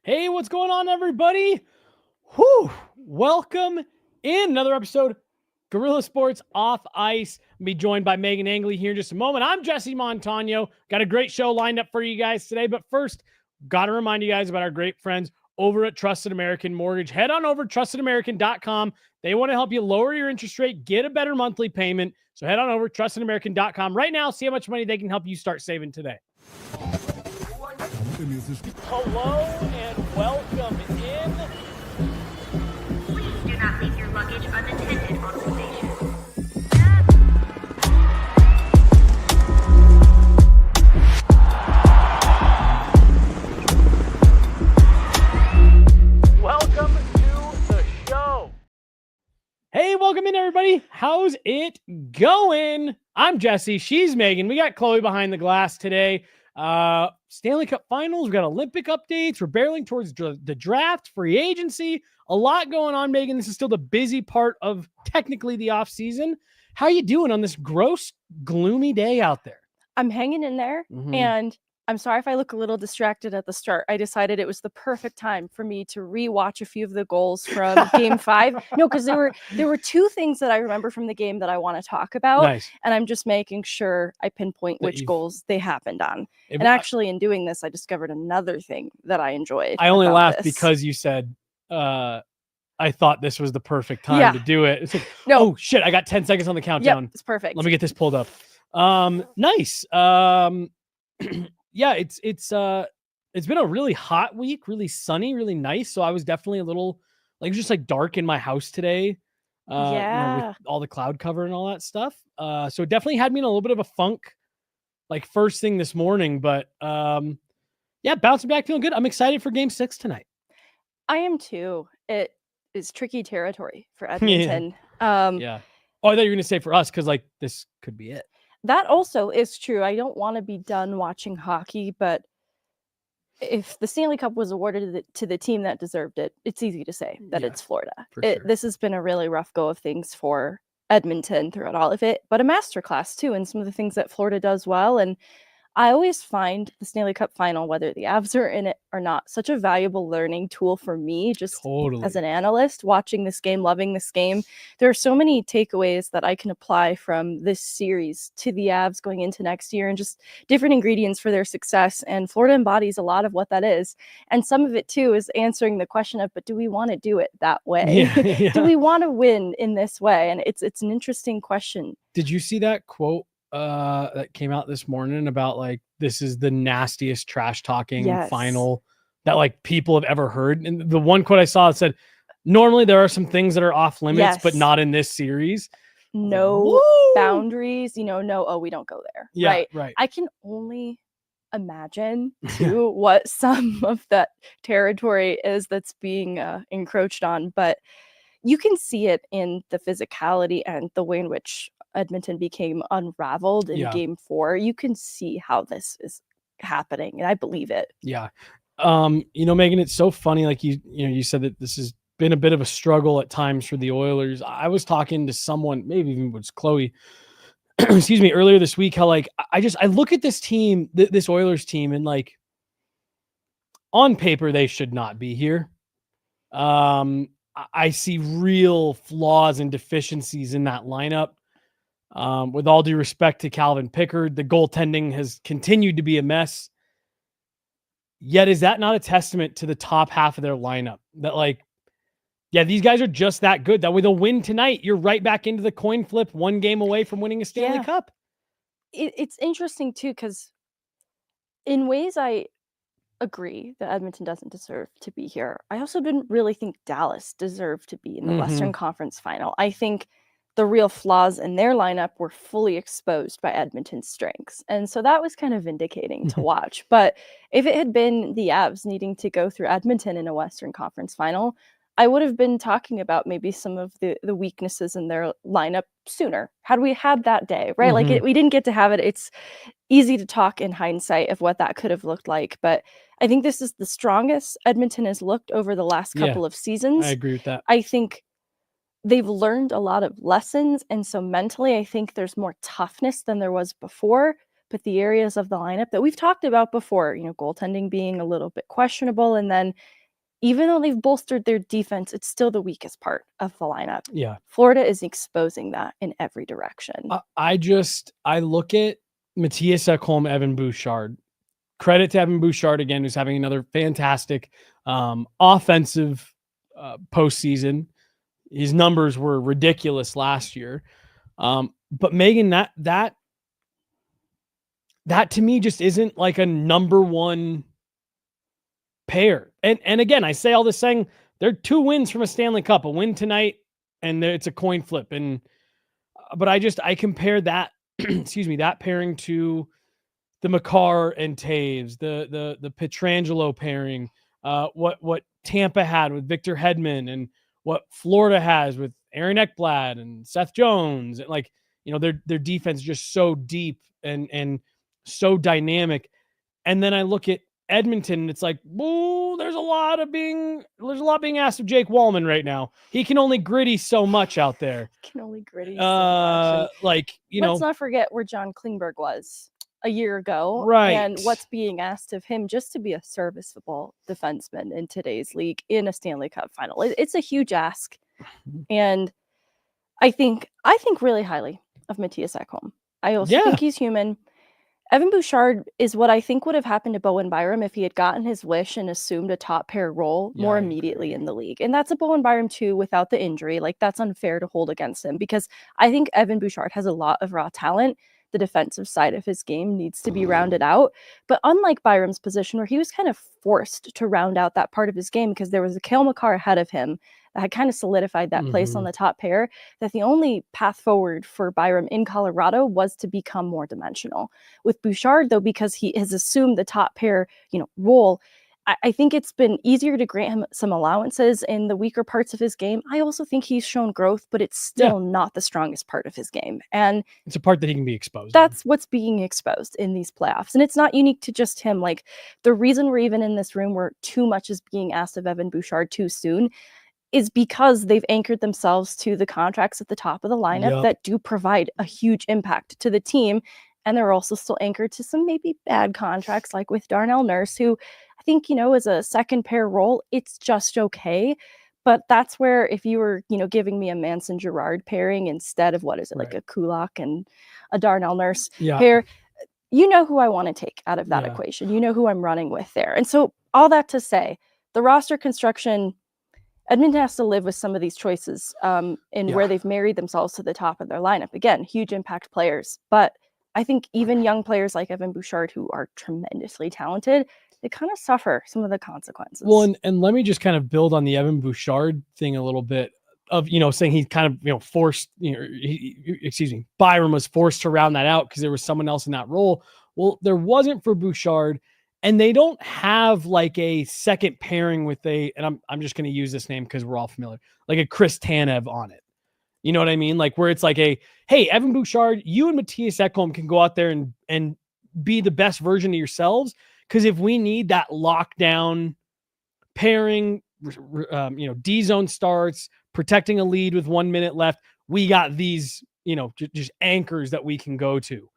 Hey, what's going on, everybody? Whew, welcome in another episode Gorilla Sports Off Ice. I'll be joined by Meghan Angley here in just a moment. I'm Jesse Montano. Got a great show lined up for you guys today, but first, got to remind you guys about our great friends over at Trusted American Mortgage. Head on over to trustedamerican.com. They want to help you lower your interest rate, get a better monthly payment. So head on over to trustedamerican.com right now. See how much money they can help you start saving today. Hello and welcome in. Please do not leave your luggage unattended on the station. Welcome to the show. Hey, welcome in, everybody. How's it going? I'm Jesse. She's Megan. We got Chloe behind the glass today. Stanley Cup Finals. We got Olympic updates. We're barreling towards the draft, free agency. A lot going on, Megan. This is still the busy part of technically the off season. How you doing on this gross, gloomy day out there? I'm hanging in there, and I'm sorry if I look a little distracted at the start. I decided it was the perfect time for me to rewatch a few of the goals from Game 5. No, because there were two things that I remember from the game that I want to talk about, Nice. and I'm just making sure I pinpoint which goals they happened on. And actually, in doing this, I discovered another thing that I enjoyed. I only laughed because you said, I thought this was the perfect time to do it. It's like, no. Oh, shit, I got 10 seconds on the countdown. Yep, it's perfect. Let me get this pulled up. Nice. Yeah, it's been a really hot week, really sunny, really nice. So I was definitely a little like just like dark in my house today. With all the cloud cover and all that stuff. So it definitely had me in a little bit of a funk, like first thing this morning. But yeah, bouncing back, feeling good. I'm excited for Game 6 tonight. I am too. It is tricky territory for Edmonton. Yeah. Oh, I thought you were gonna say for us because like this could be it. That also is true. I don't want to be done watching hockey, but if the Stanley Cup was awarded to the team that deserved it, it's easy to say that it's Florida. Sure. This has been a really rough go of things for Edmonton throughout all of it, but a masterclass too in some of the things that Florida does well. And I always find the Stanley Cup Final, whether the Avs are in it or not, such a valuable learning tool for me, just as an analyst, watching this game, loving this game. There are so many takeaways that I can apply from this series to the Avs going into next year and just different ingredients for their success. And Florida embodies a lot of what that is. And some of it, too, is answering the question of, but do we want to do it that way? Yeah. Do we want to win in this way? And it's an interesting question. Did you see that quote that came out this morning about like this is the nastiest trash talking final that like people have ever heard? And the one quote I saw said, normally there are some things that are off limits, but not in this series. No boundaries, no, we don't go there. Yeah, right. I can only imagine too what some of that territory is that's being encroached on, but you can see it in the physicality and the way in which Edmonton became unraveled in Game 4. You can see how this is happening, and I believe it. Yeah. Megan, it's so funny. Like you said that this has been a bit of a struggle at times for the Oilers. I was talking to someone, maybe even it was Chloe, excuse me, earlier this week, how like I look at this team, this Oilers team, and like on paper they should not be here. I see real flaws and deficiencies in that lineup. With all due respect to Calvin Pickard, the goaltending has continued to be a mess. Yet is that not a testament to the top half of their lineup? That like, yeah, these guys are just that good. That way they'll win tonight. You're right back into the coin flip, one game away from winning a Stanley Cup. It's interesting too, because in ways I agree that Edmonton doesn't deserve to be here. I also didn't really think Dallas deserved to be in the Western Conference Final. I think the real flaws in their lineup were fully exposed by Edmonton's strengths. And so that was kind of vindicating to watch. But if it had been the Avs needing to go through Edmonton in a Western Conference Final, I would have been talking about maybe some of the weaknesses in their lineup sooner, had we had that day, right? Like we didn't get to have it. It's easy to talk in hindsight of what that could have looked like. But I think this is the strongest Edmonton has looked over the last couple of seasons. I agree with that. I think they've learned a lot of lessons. And so mentally, I think there's more toughness than there was before. but the areas of the lineup that we've talked about before, goaltending being a little bit questionable, and then even though they've bolstered their defense, it's still the weakest part of the lineup. Yeah. Florida is exposing that in every direction. I look at Matthias Ekholm, Evan Bouchard. Credit to Evan Bouchard again, who's having another fantastic offensive postseason. His numbers were ridiculous last year. But Megan, that to me just isn't like a number one pair. And again, I say all this saying they're 2 wins from a Stanley Cup, a win tonight, and it's a coin flip. But I compare that, excuse me, that pairing to the Makar and Toews, the Pietrangelo pairing, what Tampa had with Victor Hedman, and what Florida has with Aaron Ekblad and Seth Jones. And their defense is just so deep and so dynamic. And then I look at Edmonton, and it's like, whoa, there's a lot being asked of Jake Wallman right now. He can only gritty so much out there. Can only gritty so much. Let's not forget where John Klingberg was a year ago, right? And what's being asked of him just to be a serviceable defenseman in today's league in a Stanley Cup final. It's a huge ask, and I think really highly of Matthias Ekholm. I also think he's human. Evan Bouchard is what I think would have happened to Bowen Byram if he had gotten his wish and assumed a top pair role more immediately in the league. And that's a Bowen Byram too without the injury. That's unfair to hold against him, because I think Evan Bouchard has a lot of raw talent. The defensive side of his game needs to be rounded out. But unlike Byram's position, where he was kind of forced to round out that part of his game because there was a Cale Makar ahead of him that had kind of solidified that place on the top pair, that the only path forward for Byram in Colorado was to become more dimensional. With Bouchard, though, because he has assumed the top pair, role, I think it's been easier to grant him some allowances in the weaker parts of his game. I also think he's shown growth, but it's still not the strongest part of his game. And it's a part that he can be exposed. That's what's being exposed in these playoffs. And it's not unique to just him. The reason we're even in this room where too much is being asked of Evan Bouchard too soon is because they've anchored themselves to the contracts at the top of the lineup that do provide a huge impact to the team. And they're also still anchored to some maybe bad contracts, like with Darnell Nurse, who I think, as a second pair role, it's just okay. But that's where if you were, giving me a Manson Girard pairing instead of like a Kulak and a Darnell Nurse pair, who I want to take out of that equation. Who I'm running with there. And so all that to say, the roster construction, Edmonton has to live with some of these choices where they've married themselves to the top of their lineup. Again, huge impact players. But I think even young players like Evan Bouchard, who are tremendously talented, they kind of suffer some of the consequences. Well, and let me just kind of build on the Evan Bouchard thing a little bit of, saying he kind of, forced, Byram was forced to round that out because there was someone else in that role. Well, there wasn't for Bouchard, and they don't have like a second pairing with and I'm just going to use this name because we're all familiar, like a Chris Tanev on it. You know what I mean? Where it's like hey, Evan Bouchard, you and Matthias Ekholm can go out there and be the best version of yourselves. Because if we need that lockdown pairing, D-zone starts, protecting a lead with 1 minute left, we got these, just anchors that we can go to.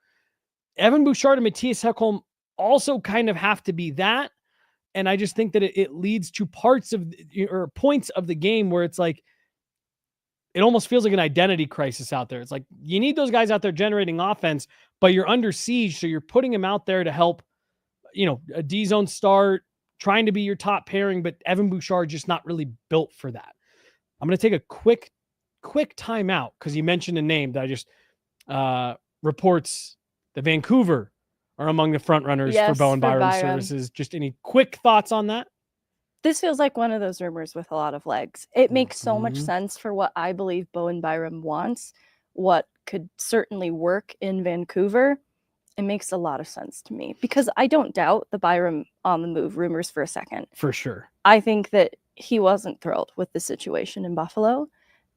Evan Bouchard and Matthias Ekholm also kind of have to be that. And I just think that it leads to points of the game where it's like, it almost feels like an identity crisis out there. It's like you need those guys out there generating offense, but you're under siege. So you're putting them out there to help, a D-zone start, trying to be your top pairing, but Evan Bouchard just not really built for that. I'm going to take a quick timeout because you mentioned a name that I just reports that Vancouver are among the front runners for Bowen Byram services. Just any quick thoughts on that? This feels like one of those rumors with a lot of legs. It makes so much sense for what I believe Bowen Byram wants, what could certainly work in Vancouver. It makes a lot of sense to me because I don't doubt the Byram on the move rumors for a second. For sure. I think that he wasn't thrilled with the situation in Buffalo,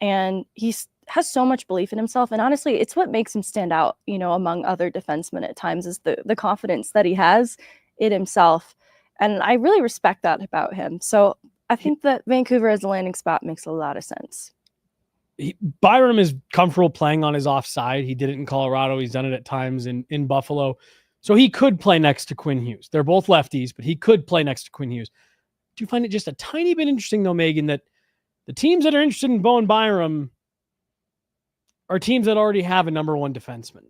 and he has so much belief in himself. And honestly, it's what makes him stand out, among other defensemen at times, is the confidence that he has in himself. And I really respect that about him. So I think that Vancouver as a landing spot makes a lot of sense. Byram is comfortable playing on his offside. He did it in Colorado. He's done it at times in Buffalo. So he could play next to Quinn Hughes. They're both lefties, but he could play next to Quinn Hughes. Do you find it just a tiny bit interesting, though, Megan, that the teams that are interested in Bowen Byram are teams that already have a number one defenseman?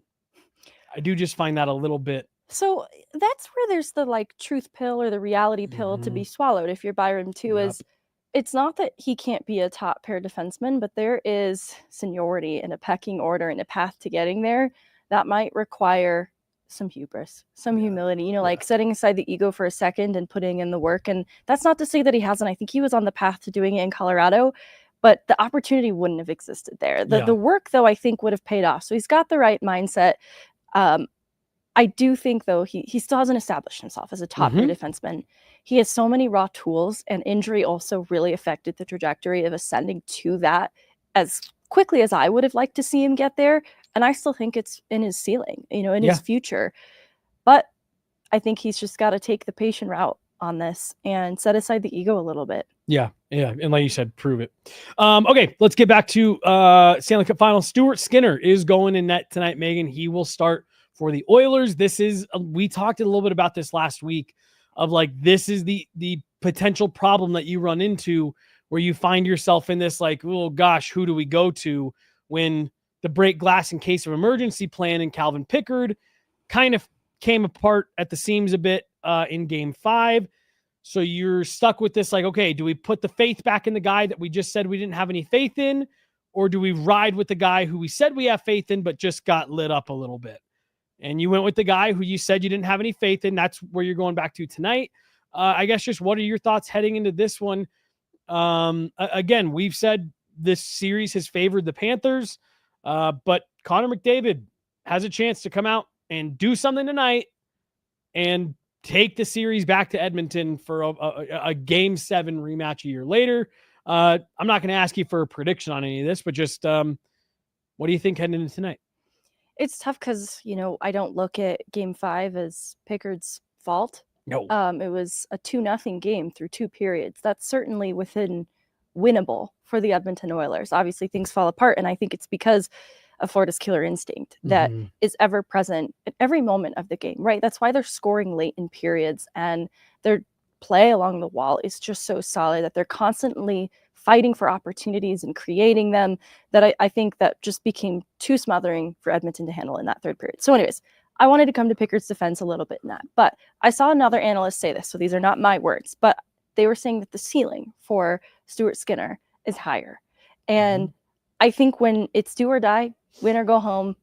I do just find that a little bit. So that's where there's the like truth pill or the reality pill to be swallowed. If you're Byram too, is it's not that he can't be a top pair defenseman, but there is seniority and a pecking order and a path to getting there that might require some hubris, some humility, like setting aside the ego for a second and putting in the work. And that's not to say that he hasn't. I think he was on the path to doing it in Colorado, but the opportunity wouldn't have existed there. The work, though, I think would have paid off. So he's got the right mindset. I do think, though, he still hasn't established himself as a top-tier defenseman. He has so many raw tools, and injury also really affected the trajectory of ascending to that as quickly as I would have liked to see him get there. And I still think it's in his ceiling, in his future. But I think he's just got to take the patient route on this and set aside the ego a little bit. Yeah. And like you said, prove it. Okay, let's get back to Stanley Cup Finals. Stuart Skinner is going in net tonight, Megan. He will start for the Oilers. This is, we talked a little bit about this last week of like, this is the potential problem that you run into where you find yourself in this like, oh gosh, who do we go to when the break glass in case of emergency plan and Calvin Pickard kind of came apart at the seams a bit in game 5. So you're stuck with this, like, okay, do we put the faith back in the guy that we just said we didn't have any faith in? Or do we ride with the guy who we said we have faith in, but just got lit up a little bit? And you went with the guy who you said you didn't have any faith in. That's where you're going back to tonight. I guess just what are your thoughts heading into this one? Again, we've said this series has favored the Panthers, but Connor McDavid has a chance to come out and do something tonight and take the series back to Edmonton for a game 7 rematch a year later. I'm not going to ask you for a prediction on any of this, but just what do you think heading into tonight? It's tough because, I don't look at game 5 as Pickard's fault. No. It was a 2-0 game through 2 periods. That's certainly within winnable for the Edmonton Oilers. Obviously, things fall apart, and I think it's because of Florida's killer instinct that is ever present at every moment of the game, right? That's why they're scoring late in periods, and their play along the wall is just so solid that they're constantly fighting for opportunities and creating them that I think that just became too smothering for Edmonton to handle in that 3rd period. So anyways, I wanted to come to Pickard's defense a little bit in that, but I saw another analyst say this, so these are not my words, but they were saying that the ceiling for Stuart Skinner is higher. And I think when it's do or die, win or go home,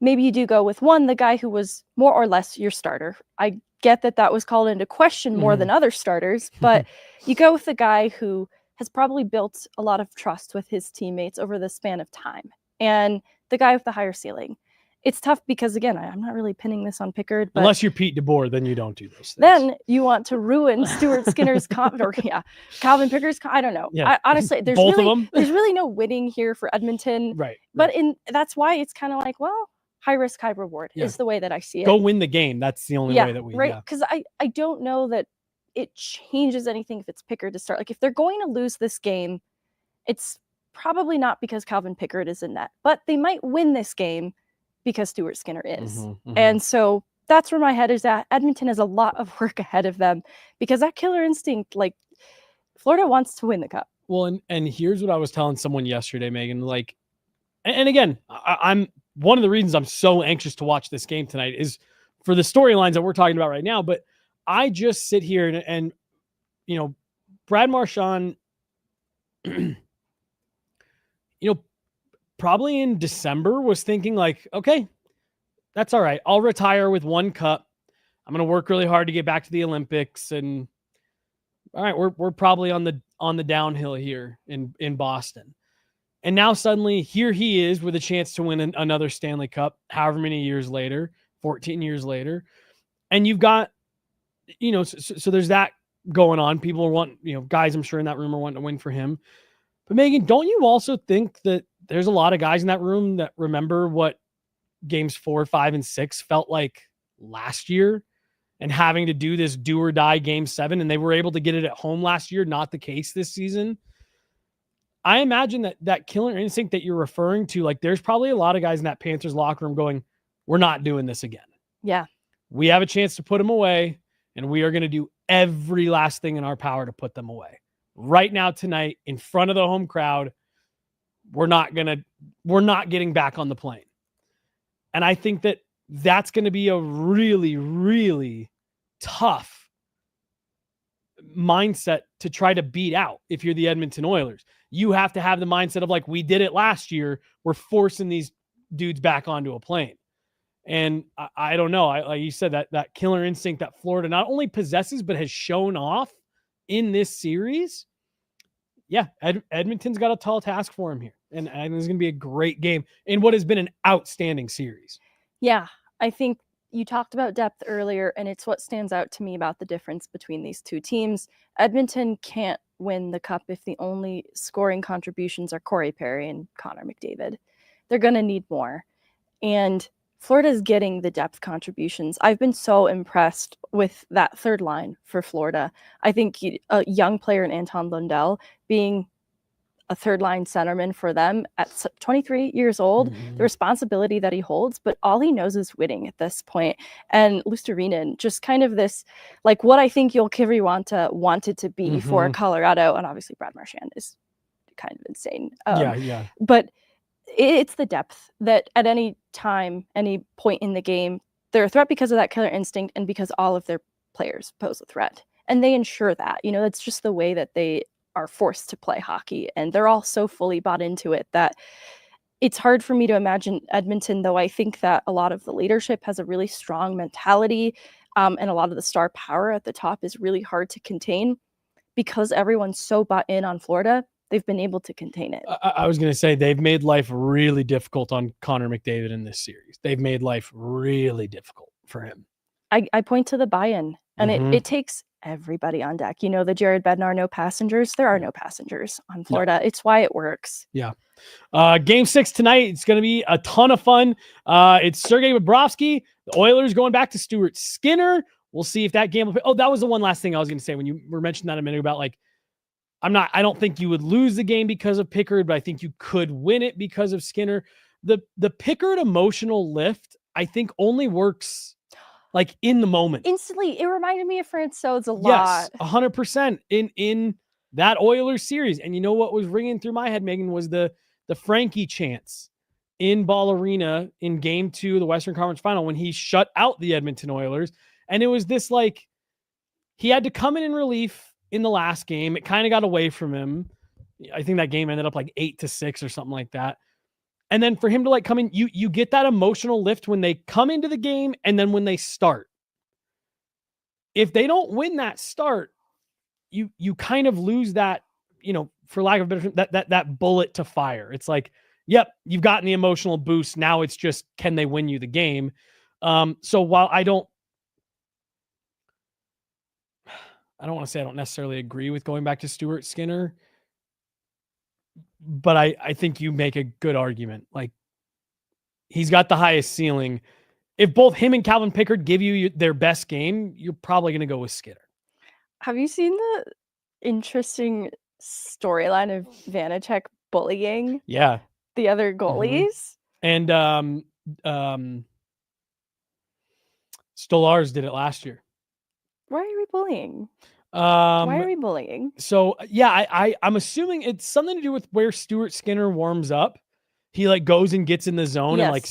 maybe you do go with the guy who was more or less your starter. I get that was called into question more than other starters, but you go with the guy who has probably built a lot of trust with his teammates over the span of time, and the guy with the higher ceiling. It's tough because, again, I'm not really pinning this on Pickard. But unless you're Pete DeBoer, then you don't do those things. Then you want to ruin Stuart Skinner's Calvin Pickard's. I don't know. Yeah. Honestly, there's really no winning here for Edmonton. Right. But that's why it's kind of like, well, high risk, high reward is the way that I see it. Go win the game. That's the only way that we. Right. Because I don't know that it changes anything if it's Pickard to start. Like if they're going to lose this game, it's probably not because Calvin Pickard is in net, but they might win this game because Stuart Skinner is. And so that's where my head is at. Edmonton has a lot of work ahead of them because that killer instinct, like Florida wants to win the cup. Well, and here's what I was telling someone yesterday, Megan, like, and again, I'm one of the reasons I'm so anxious to watch this game tonight is for the storylines that we're talking about right now. But I just sit here and Brad Marchand, probably in December was thinking like, okay, that's all right. I'll retire with 1 cup. I'm going to work really hard to get back to the Olympics. And all right, we're probably on the downhill here in Boston. And now suddenly here he is with a chance to win another Stanley Cup, however many years later, 14 years later. And you've got, so there's that going on. People want, guys I'm sure in that room are wanting to win for him. But Megan, don't you also think that there's a lot of guys in that room that remember what games 4, 5, and 6 felt like last year and having to do this do or die game 7, and they were able to get it at home last year, not the case this season? I imagine that killer instinct that you're referring to, like there's probably a lot of guys in that Panthers locker room going, we're not doing this again. Yeah. We have a chance to put them away, and we are going to do every last thing in our power to put them away. Right now, tonight, in front of the home crowd, we're not getting back on the plane. And I think that that's going to be a really, really tough mindset to try to beat out if you're the Edmonton Oilers. You have to have the mindset of like, we did it last year. We're forcing these dudes back onto a plane. And I don't know. Like you said, that killer instinct that Florida not only possesses, but has shown off in this series. Yeah, Edmonton's got a tall task for him here. And I think it's going to be a great game in what has been an outstanding series. Yeah, I think you talked about depth earlier, and it's what stands out to me about the difference between these two teams. Edmonton can't win the cup if the only scoring contributions are Corey Perry and Connor McDavid. They're going to need more. And Florida's getting the depth contributions. I've been so impressed with that third line for Florida. I think a young player in Anton Lundell being a third line centerman for them at 23 years old, the responsibility that he holds, but all he knows is winning at this point. And Luostarinen, just kind of this, like what I think Joel Kiviranta wanted to be for Colorado. And obviously Brad Marchand is kind of insane. Yeah. But it's the depth that at any time, any point in the game, they're a threat because of that killer instinct and because all of their players pose a threat. And they ensure that, that's just the way that they are forced to play hockey. And they're all so fully bought into it that it's hard for me to imagine Edmonton, though I think that a lot of the leadership has a really strong mentality, and a lot of the star power at the top is really hard to contain. Because everyone's so bought in on Florida, they've been able to contain it. I was going to say they've made life really difficult on Connor McDavid in this series. They've made life really difficult for him. I point to the buy-in, and it takes everybody on deck. The Jared Bednar, no passengers. There are no passengers on Florida. No. It's why it works. Yeah. Game 6 tonight. It's going to be a ton of fun. It's Sergei Bobrovsky. The Oilers going back to Stuart Skinner. We'll see if that game will... Oh, that was the one last thing I was going to say when you were mentioning that a minute about like, I don't think you would lose the game because of Pickard, but I think you could win it because of Skinner. The Pickard emotional lift, I think only works like in the moment. Instantly. It reminded me of Francouz a lot. Yes, 100% in that Oilers series. And you know what was ringing through my head, Megan, was the Frankie chants in Ball Arena in Game 2 of the Western Conference Final when he shut out the Edmonton Oilers. And it was this like, he had to come in relief in the last game. It kind of got away from him. I think that game ended up like 8-6 or something like that. And then for him to like come in, you get that emotional lift when they come into the game and then when they start. If they don't win that start, you kind of lose that, for lack of a better, that bullet to fire. It's like, yep, you've gotten the emotional boost. Now it's just, can they win you the game? So while I don't want to say I don't necessarily agree with going back to Stuart Skinner, but I think you make a good argument. Like, he's got the highest ceiling. If both him and Calvin Pickard give you their best game, you're probably going to go with Skinner. Have you seen the interesting storyline of Vanacek bullying? Yeah. The other goalies? And Stolarz did it last year. Why are we bullying? Why are we bullying? So yeah, I'm assuming it's something to do with where Stuart Skinner warms up. He like goes and gets in the zone and like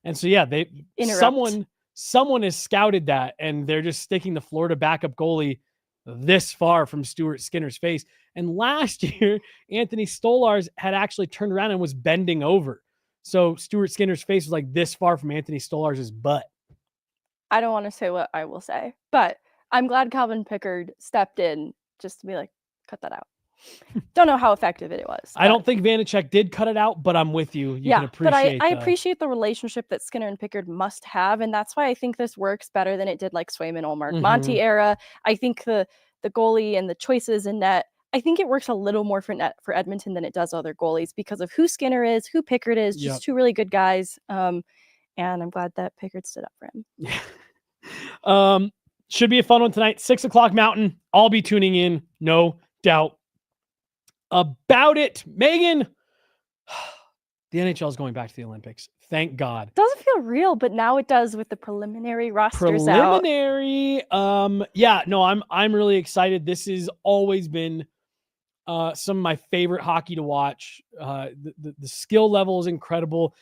and so yeah, they someone has scouted that and they're just sticking the Florida backup goalie this far from Stuart Skinner's face. And last year, Anthony Stolarz had actually turned around and was bending over. So Stuart Skinner's face was like this far from Anthony Stolarz's butt. I don't want to say what I will say, but I'm glad Calvin Pickard stepped in just to be like, cut that out. Don't know how effective it was. I don't think Vanacek did cut it out, but I'm with you. You can appreciate but I appreciate the relationship that Skinner and Pickard must have, and that's why I think this works better than it did like Swayman, Ullmark, Monty era. I think the goalie and the choices in net, I think it works a little more for Edmonton than it does other goalies because of who Skinner is, who Pickard is, just two really good guys. And I'm glad that Pickard stood up for him. Yeah. Should be a fun one tonight. 6:00 Mountain. I'll be tuning in. No doubt about it. Megan, the NHL is going back to the Olympics. Thank God. Doesn't feel real, but now it does with the preliminary rosters out. I'm really excited. This has always been some of my favorite hockey to watch. The skill level is incredible.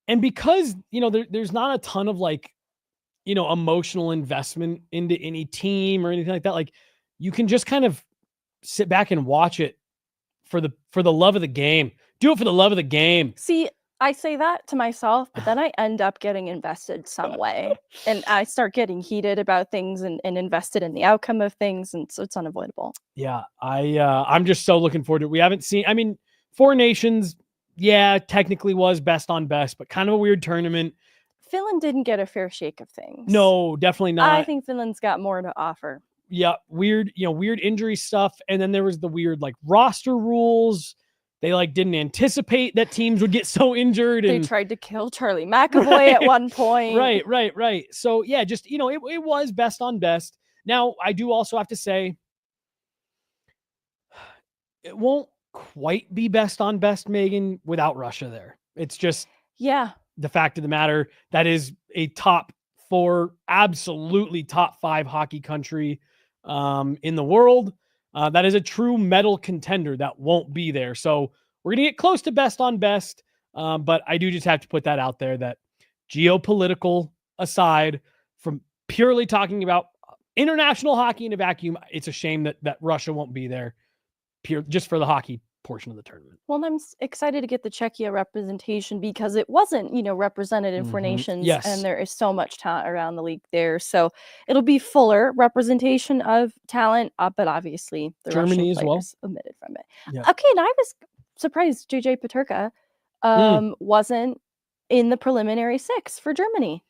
And because, there's not a ton of emotional investment into any team or anything like that, like you can just kind of sit back and watch it for the love of the game. Do it for the love of the game. See, I say that to myself, but then I end up getting invested some way. And I start getting heated about things and invested in the outcome of things. And so it's unavoidable. Yeah, I'm just so looking forward to it. We haven't seen, Four Nations, technically was best on best, but kind of a weird tournament. Finland didn't get a fair shake of things. No, definitely not. I think Finland's got more to offer. Yeah, weird injury stuff. And then there was the weird roster rules. They didn't anticipate that teams would get so injured. They tried to kill Charlie McAvoy at one point. Right. So yeah, just, it was best on best. Now I do also have to say it won't quite be best on best, Megan, without Russia there. It's just the fact of the matter. That is a top 4, absolutely top 5 hockey country in the world. That is a true medal contender that won't be there. So we're going to get close to best on best. But I do just have to put that out there that geopolitical aside from purely talking about international hockey in a vacuum, it's a shame that Russia won't be there just for the hockey portion of the tournament. Well, I'm excited to get the Czechia representation because it wasn't, represented in Four Nations. Yes. And there is so much talent around the league there. So it'll be fuller representation of talent, but obviously the Germany Russian as well omitted from it. Yeah. Okay, and I was surprised JJ Peterka wasn't in the preliminary 6 for Germany.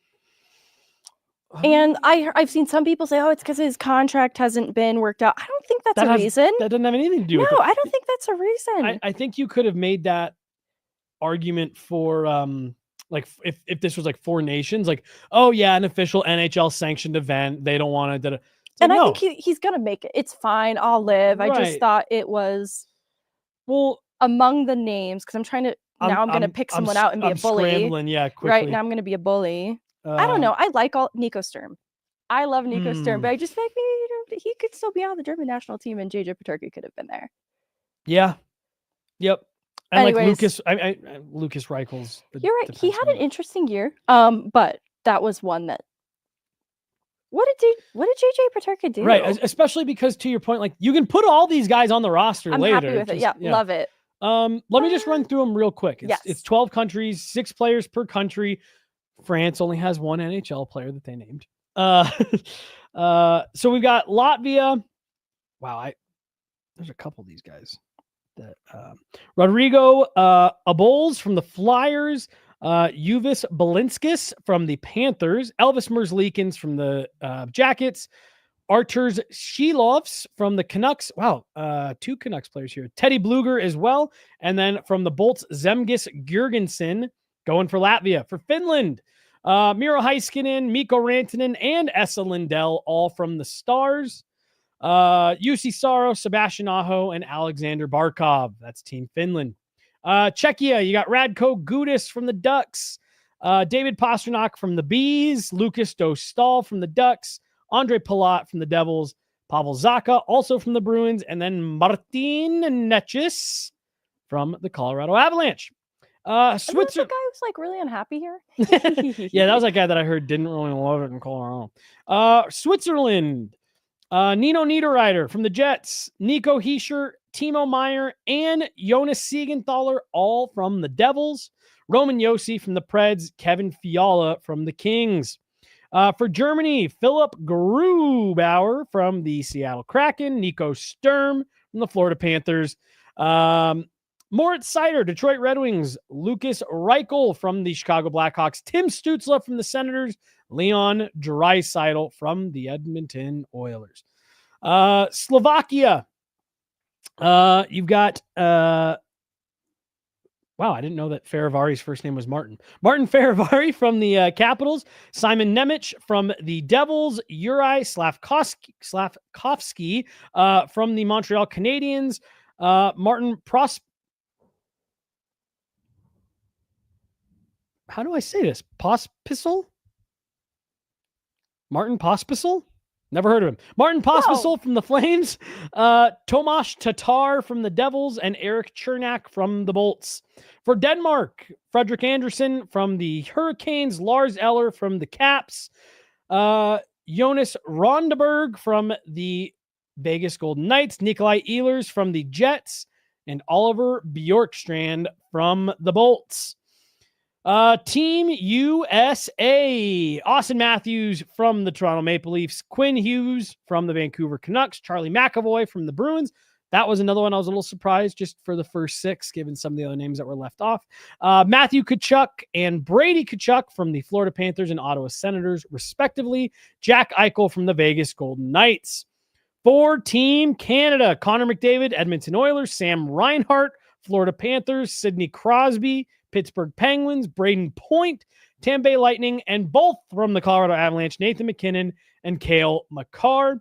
And I've seen some people say, it's because his contract hasn't been worked out. I don't think that's a reason. That doesn't have anything to do with it. No, I don't think that's a reason. I think you could have made that argument for if this was Four Nations, an official NHL sanctioned event. They don't want to. And I think he's going to make it. It's fine. I'll live. Right. I just thought it was among the names because I'm trying to now I'm going to pick someone out and be a bully. Scrambling, quickly. Right now I'm going to be a bully. I don't know. I like Nico Sturm. I love Nico Sturm, but I just feel like maybe he could still be on the German national team, and JJ Peterka could have been there. Yeah. Yep. And Anyways, Lucas Reichel's. You're right. He had an interesting year. But that was one that. What did JJ Peterka do? Right, especially because to your point, you can put all these guys on the roster I'm later. happy with it. Yeah, love it. Let me just run through them real quick. It's 12 countries, 6 players per country. France only has 1 NHL player that they named. So we've got Latvia. Wow, there's a couple of these guys. That Rodrigo Abols from the Flyers, Juvis Belinskis from the Panthers, Elvis Merzlikins from the Jackets, Arturs Shilovs from the Canucks. Wow, 2 Canucks players here. Teddy Bluger as well. And then from the Bolts, Zemgus Girgensson going for Latvia. For Finland, Miro Heiskanen, Mikko Rantanen, and Esa Lindell, all from the Stars. UC Saro, Sebastian Aho, and Alexander Barkov. That's Team Finland. Czechia, you got Radko Gudas from the Ducks, David Pastrnak from the Bees, Lucas Dostal from the Ducks, Andre Palat from the Devils, Pavel Zacha also from the Bruins, and then Martin Necas from the Colorado Avalanche. Switzerland. The guy who's really unhappy here. Yeah, that was that guy that I heard didn't really love it in Colorado. Switzerland, Nino Niederreiter from the Jets, Nico Hischier, Timo Meyer, and Jonas Siegenthaler, all from the Devils. Roman Josi from the Preds, Kevin Fiala from the Kings. For Germany, Philipp Grubauer from the Seattle Kraken, Nico Sturm from the Florida Panthers. Moritz Seider, Detroit Red Wings, Lucas Reichel from the Chicago Blackhawks, Tim Stützle from the Senators, Leon Draisaitl from the Edmonton Oilers. Slovakia, you've got, wow, I didn't know that Ferravari's first name was Martin. Martin Ferravari from the Capitals, Simon Nemec from the Devils, Juraj Slavkovsky from the Montreal Canadiens, Martin how do I say this? Pospisil? Martin Pospisil? Never heard of him. Martin Pospisil from the Flames, Tomas Tatar from the Devils, and Eric Chernak from the Bolts. For Denmark, Fredrik Andersen from the Hurricanes, Lars Eller from the Caps, Jonas Rondeberg from the Vegas Golden Knights, Nikolai Ehlers from the Jets, and Oliver Bjorkstrand from the Bolts. Team USA, Austin Matthews from the Toronto Maple Leafs, Quinn Hughes from the Vancouver Canucks, Charlie McAvoy from the Bruins. That was another one I was a little surprised just for the first six, given some of the other names that were left off. Matthew Tkachuk and Brady Tkachuk from the Florida Panthers and Ottawa Senators, respectively. Jack Eichel from the Vegas Golden Knights. For Team Canada, Connor McDavid, Edmonton Oilers, Sam Reinhart, Florida Panthers, Sidney Crosby, Pittsburgh Penguins, Braden Point, Tampa Bay Lightning, and both from the Colorado Avalanche, Nathan McKinnon and Cale Makar.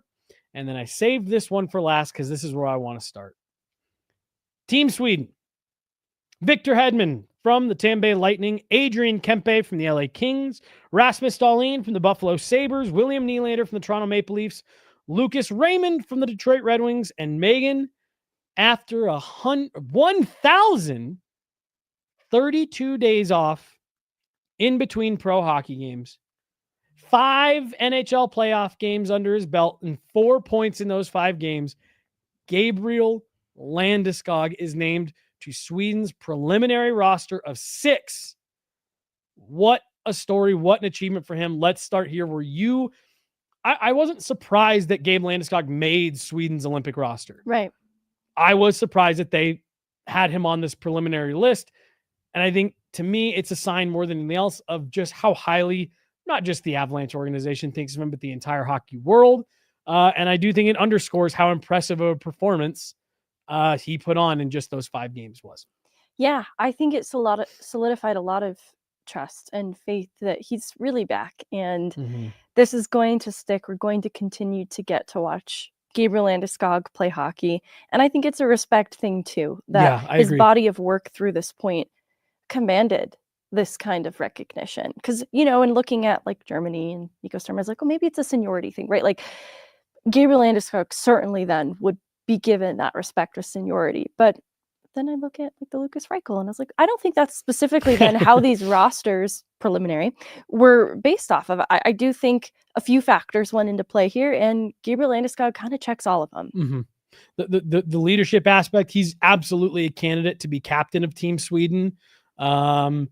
And then I saved this one for last because this is where I want to start. Team Sweden, Victor Hedman from the Tampa Bay Lightning, Adrian Kempe from the LA Kings, Rasmus Dahlin from the Buffalo Sabres, William Nylander from the Toronto Maple Leafs, Lucas Raymond from the Detroit Red Wings, and Megan, after 1,032 days off in between pro hockey games, 5 NHL playoff games under his belt, and 4 points in those 5 games, Gabriel Landeskog is named to Sweden's preliminary roster of 6. What a story. What an achievement for him. Let's start here where I wasn't surprised that Gabe Landeskog made Sweden's Olympic roster. Right. I was surprised that they had him on this preliminary list. And I think, to me, it's a sign more than anything else of just how highly, not just the Avalanche organization thinks of him, but the entire hockey world. And I do think it underscores how impressive of a performance he put on in just those 5 games was. Yeah, I think it's solidified a lot of trust and faith that he's really back. And this is going to stick. We're going to continue to get to watch Gabriel Landeskog play hockey. And I think it's a respect thing too, that his body of work through this point commanded this kind of recognition. Because, in looking at like Germany and Nico Sturm, I was like, oh, maybe it's a seniority thing, right? Like Gabriel Landeskog certainly then would be given that respect with seniority. But then I look at like the Lucas Reichel and I was like, I don't think that's specifically then how these rosters preliminary were based off of. I do think a few factors went into play here, and Gabriel Landeskog kind of checks all of them. The leadership aspect, he's absolutely a candidate to be captain of Team Sweden. And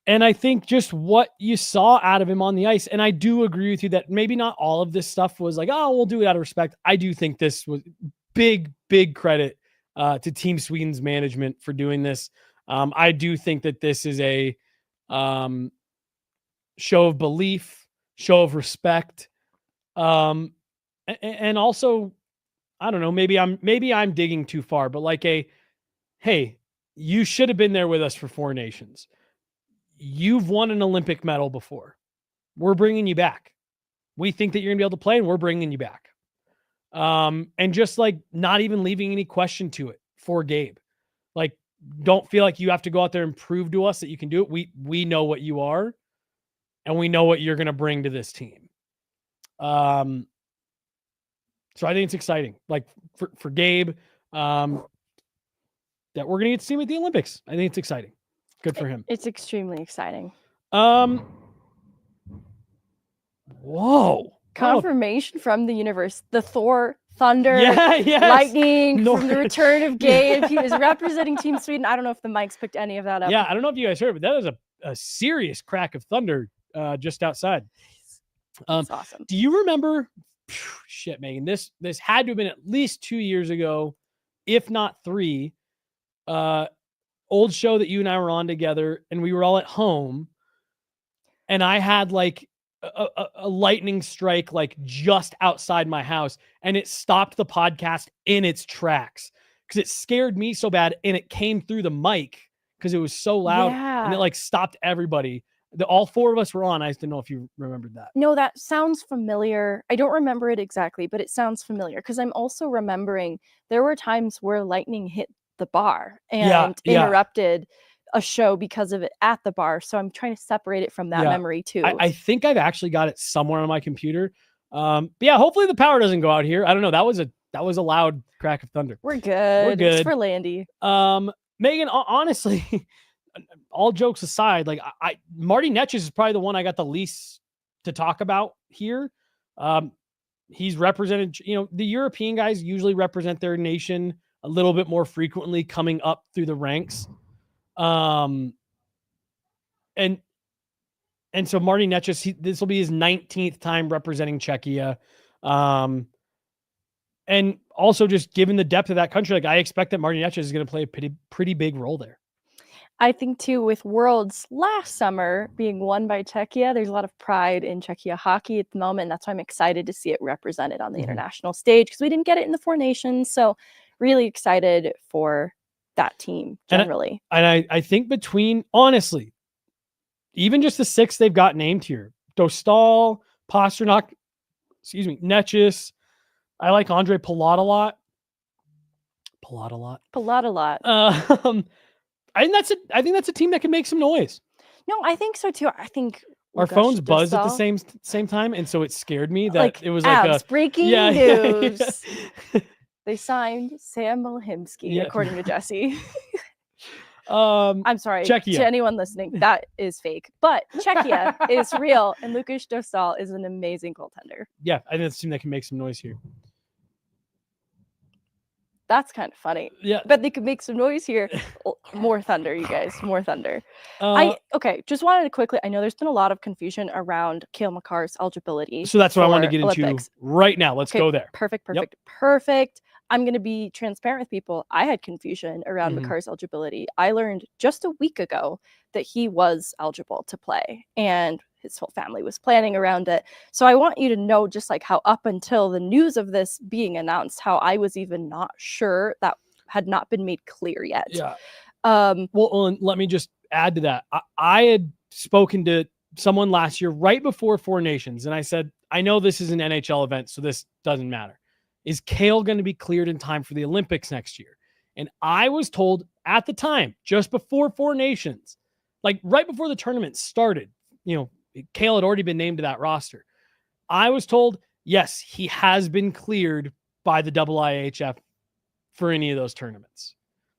I think just what you saw out of him on the ice, and I do agree with you that maybe not all of this stuff was like, oh, we'll do it out of respect. I do think this was big credit to Team Sweden's management for doing this. I do think that this is a show of belief, show of respect. And also, I don't know, maybe I'm digging too far, but like hey, you should have been there with us for 4 nations. You've won an Olympic medal before. We're bringing you back. We think that you're gonna be able to play, and we're bringing you back. And just like not even leaving any question to it for Gabe. Like, don't feel like you have to go out there and prove to us that you can do it. We know what you are, and we know what you're going to bring to this team. So I think it's exciting, like for Gabe, that we're going to get to see him at the Olympics. I think it's exciting. Good for him. It's extremely exciting. Whoa. Confirmation from the universe. The Thor, Thunder, Lightning, from the return of Gabe. He was representing Team Sweden. I don't know if the mics picked any of that up. Yeah, I don't know if you guys heard, but that was a serious crack of thunder just outside. That's awesome. Do you remember? Shit, Megan, this had to have been at least 2 years ago, if not 3. Old show that you and I were on together, and we were all at home, and I had like a lightning strike like just outside my house, and it stopped the podcast in its tracks because it scared me so bad, and it came through the mic because it was so loud, and it like stopped everybody. All 4 of us were on. I just didn't know if you remembered that. No, that sounds familiar. I don't remember it exactly, but it sounds familiar because I'm also remembering there were times where lightning hit the bar and interrupted a show because of it at the bar. So I'm trying to separate it from that memory too. I think I've actually got it somewhere on my computer. But yeah, hopefully the power doesn't go out here. I don't know. That was a loud crack of thunder. We're good. It's for Landy. Megan, honestly, all jokes aside, like Marty Netches is probably the one I got the least to talk about here. He's represented, the European guys usually represent their nation a little bit more frequently coming up through the ranks. And so Marty Netches, this will be his 19th time representing Czechia. And also just given the depth of that country, like I expect that Marty Netches is going to play a pretty big role there. I think too, with Worlds last summer being won by Czechia, there's a lot of pride in Czechia hockey at the moment. That's why I'm excited to see it represented on the international stage, because we didn't get it in the Four Nations. So really excited for that team generally. And I think between, honestly, even just the 6 they've got named here, Dostal, Pasternak, Netches. I like Andre Palat a lot. I think that's a team that can make some noise. No, I think so too. I think our phones buzzed at the same time, and so it scared me that it was like breaking news. Yeah. They signed Sam Malinski, according to Jesse. I'm sorry Czechia. To anyone listening, that is fake. But Czechia is real, and Lukáš Dostal is an amazing goaltender. Yeah, I think that's a team that can make some noise here. That's kind of funny. Yeah. But they could make some noise here. More thunder, you guys. More thunder. Just wanted to quickly, I know there's been a lot of confusion around Cale Makar's eligibility. So that's what I want to get into right now. Let's go there. Perfect. I'm going to be transparent with people. I had confusion around Makar's eligibility. I learned just a week ago that he was eligible to play, and his whole family was planning around it. So I want you to know just like how up until the news of this being announced, how I was even not sure, that had not been made clear yet. Yeah. Well, let me just add to that. I had spoken to someone last year right before Four Nations, and I said, I know this is an NHL event, so this doesn't matter. Is Cale going to be cleared in time for the Olympics next year? And I was told at the time, just before Four Nations, like right before the tournament started, Cale had already been named to that roster. I was told, yes, he has been cleared by the IIHF for any of those tournaments.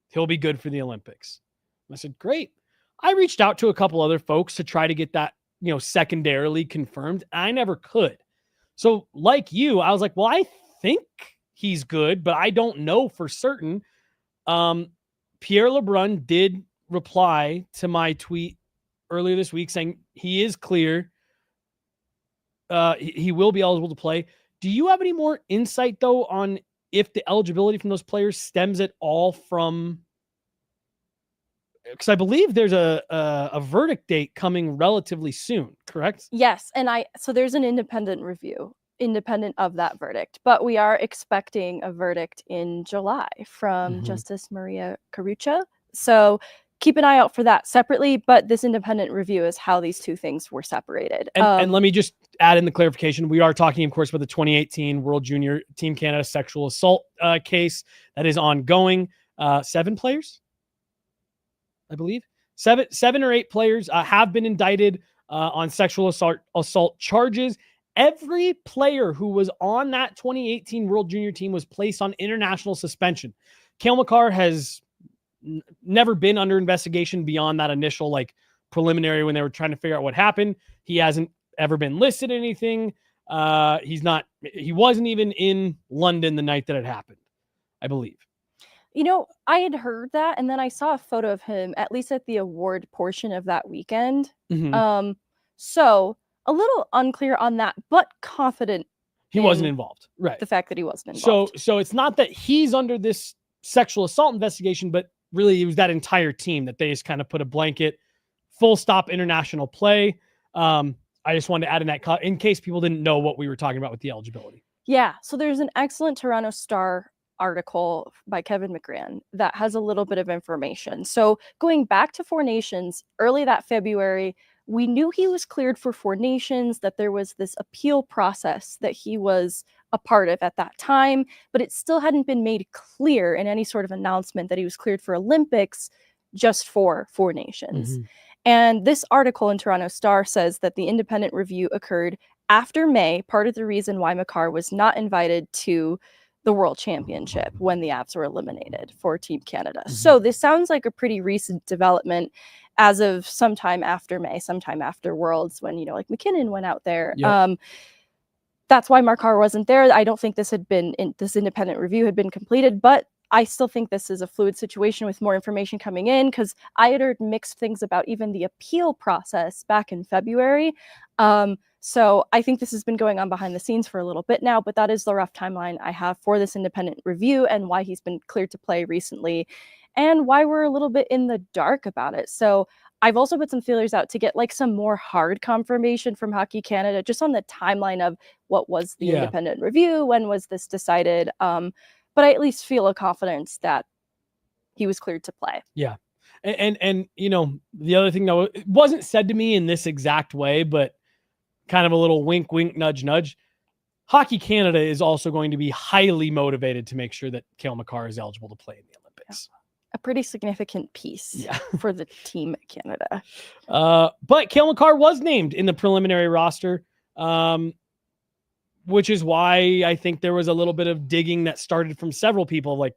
He'll be good for the Olympics. I said, great. I reached out to a couple other folks to try to get that, secondarily confirmed. I never could. So like you, I was like, well, I think he's good, but I don't know for certain. Pierre Lebrun did reply to my tweet earlier this week saying he is clear. He will be eligible to play. Do you have any more insight though on if the eligibility from those players stems at all from, because I believe there's a verdict date coming relatively soon, correct? Yes. And so there's an independent review independent of that verdict, but we are expecting a verdict in July from Justice Maria Carucha. So keep an eye out for that separately, but this independent review is how these two things were separated. And let me just add in the clarification. We are talking, of course, about the 2018 World Junior Team Canada sexual assault case that is ongoing. 7 players, I believe. Seven or 8 players have been indicted on sexual assault charges. Every player who was on that 2018 World Junior team was placed on international suspension. Cale Makar has never been under investigation beyond that initial preliminary when they were trying to figure out what happened. He hasn't ever been listed anything. He wasn't even in London the night that it happened, I believe. I had heard that, and then I saw a photo of him, at least at the award portion of that weekend. So a little unclear on that, but confident he wasn't involved. Right. The fact that he wasn't involved. So it's not that he's under this sexual assault investigation, but really it was that entire team that they just kind of put a blanket, full stop international play. I just wanted to add in that in case people didn't know what we were talking about with the eligibility. Yeah. So there's an excellent Toronto Star article by Kevin McGran that has a little bit of information. So going back to Four Nations, early that February, we knew he was cleared for Four Nations, that there was this appeal process that he was a part of at that time, but it still hadn't been made clear in any sort of announcement that he was cleared for Olympics just for Four Nations. Mhm. And this article in Toronto Star says that the independent review occurred after May, part of the reason why Makar was not invited to the World Championship when the Avs were eliminated for Team Canada. Mhm. So this sounds like a pretty recent development as of sometime after May, sometime after Worlds, when, like McKinnon went out there. Yep. That's why Makar wasn't there. I don't think this independent review had been completed, but I still think this is a fluid situation with more information coming in, because I had heard mixed things about even the appeal process back in February. So I think this has been going on behind the scenes for a little bit now, but that is the rough timeline I have for this independent review and why he's been cleared to play recently and why we're a little bit in the dark about it. So I've also put some feelers out to get some more hard confirmation from Hockey Canada just on the timeline of what was the independent review, when was this decided. But I at least feel a confidence that he was cleared to play. Yeah. And the other thing, though, it wasn't said to me in this exact way, but kind of a little wink, wink, nudge, nudge. Hockey Canada is also going to be highly motivated to make sure that Cale Makar is eligible to play in the Olympics. A pretty significant piece for the Team Canada. But Cale Makar was named in the preliminary roster, which is why I think there was a little bit of digging that started from several people. Like,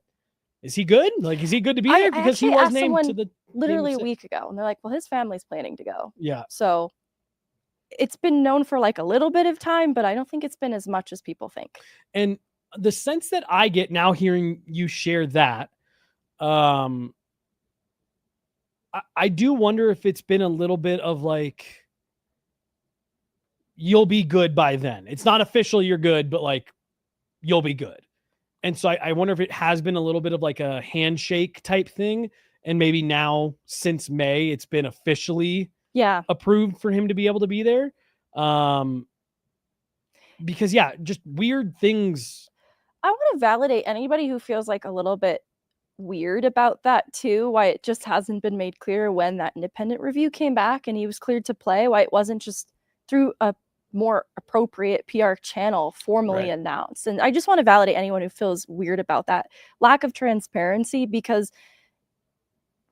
is he good? Is he good to be there? Because he was named to the literally a week ago, and they're like, well, his family's planning to go. Yeah. So it's been known for a little bit of time, but I don't think it's been as much as people think. And the sense that I get now hearing you share that, I do wonder if it's been a little bit of you'll be good by then. It's not official you're good, but you'll be good. And so I wonder if it has been a little bit of a handshake type thing. And maybe now since May, it's been officially approved for him to be able to be there. Because just weird things. I want to validate anybody who feels a little bit weird about that too, why it just hasn't been made clear when that independent review came back and he was cleared to play, why it wasn't just through a more appropriate PR channel formally announced. And I just want to validate anyone who feels weird about that lack of transparency, because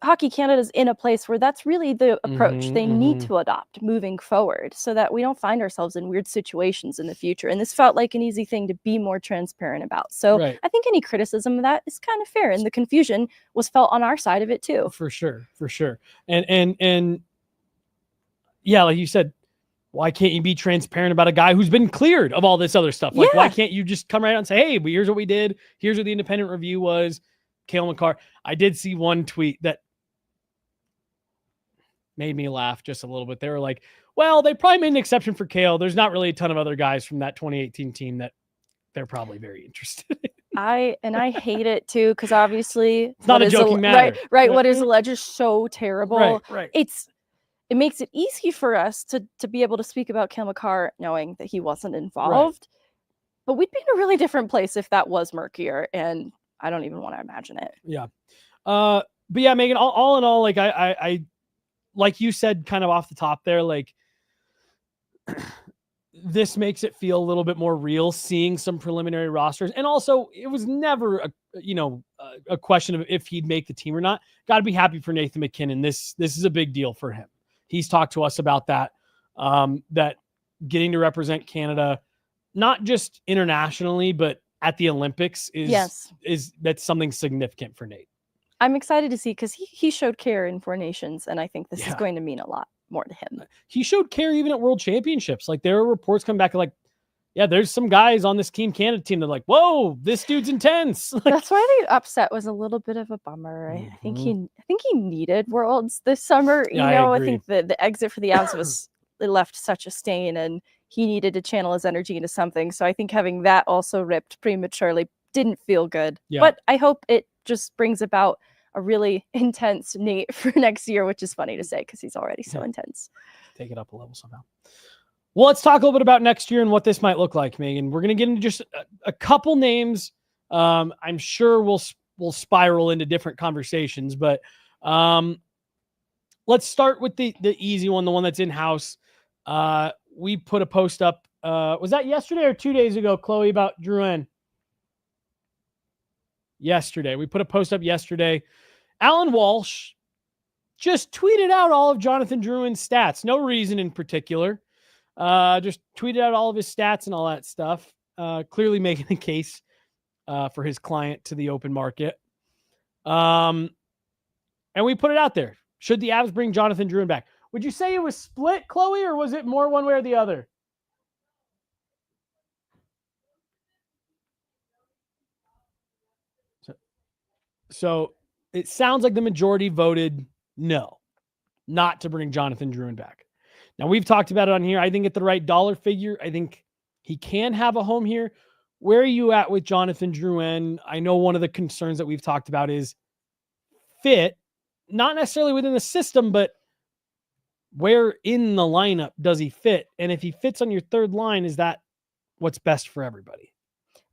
Hockey Canada is in a place where that's really the approach they need to adopt moving forward, so that we don't find ourselves in weird situations in the future. And this felt like an easy thing to be more transparent about. So I think any criticism of that is kind of fair. And the confusion was felt on our side of it too. For sure. And yeah, like you said, why can't you be transparent about a guy who's been cleared of all this other stuff? Why can't you just come right out and say, hey, here's what we did. Here's what the independent review was. Cale Makar. I did see one tweet that made me laugh just a little bit. They were like, well, they probably made an exception for Cale. There's not really a ton of other guys from that 2018 team that they're probably very interested in. I hate it too, because obviously it's not a joking matter. Right. What is alleged is so terrible. Right. It makes it easy for us to be able to speak about Cale Makar knowing that he wasn't involved. But we'd be in a really different place if that was murkier, and I don't even want to imagine it. Yeah. But yeah, Megan, all in all, I like you said kind of off the top there, this makes it feel a little bit more real seeing some preliminary rosters. And also it was never a question of if he'd make the team or not. Got to be happy for Nathan MacKinnon. This is a big deal for him. He's talked to us about that, that getting to represent Canada, not just internationally, but at the Olympics is that's something significant for Nate. I'm excited to see, because he showed care in Four Nations, and I think this is going to mean a lot more to him. He showed care even at World Championships. There are reports coming back there's some guys on this Team Canada team that are like, whoa, this dude's intense. That's why the upset was a little bit of a bummer. I think he needed Worlds this summer. I think the exit for the Avs it left such a stain, and he needed to channel his energy into something. So I think having that also ripped prematurely didn't feel good. Yeah. But I hope it just brings about a really intense Nate for next year, which is funny to say because he's already so intense. Take it up a level somehow. Well, let's talk a little bit about next year and what this might look like, Megan. We're going to get into just a couple names. I'm sure we'll spiral into different conversations, but let's start with the easy one, the one that's in-house. We put a post up. Was that yesterday or 2 days ago, Chloe, about Drouin? Yesterday. We put a post up yesterday. Alan Walsh just tweeted out all of Jonathan Drouin's stats. No reason in particular. Just tweeted out all of his stats and all that stuff. Clearly making a case for his client to the open market. And we put it out there. Should the Avs bring Jonathan Drouin back? Would you say it was split, Chloe, or was it more one way or the other? So it sounds like the majority voted no, not to bring Jonathan Drouin back. Now, we've talked about it on here. I think at the right dollar figure, I think he can have a home here. Where are you at with Jonathan Drouin? I know one of the concerns that we've talked about is fit, not necessarily within the system, but where in the lineup does he fit? And if he fits on your third line, is that what's best for everybody?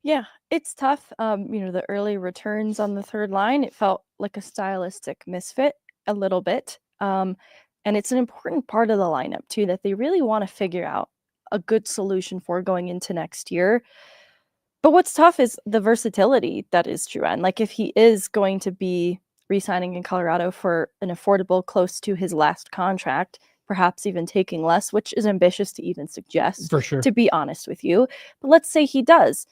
Yeah, it's tough. The early returns on the third line, it felt like a stylistic misfit a little bit. And it's an important part of the lineup too, that they really want to figure out a good solution for going into next year. But what's tough is the versatility that is Drouin. Like if he is going to be re-signing in Colorado for an affordable close to his last contract, perhaps even taking less, which is ambitious to even suggest, For sure. to be honest with you. But let's say he does.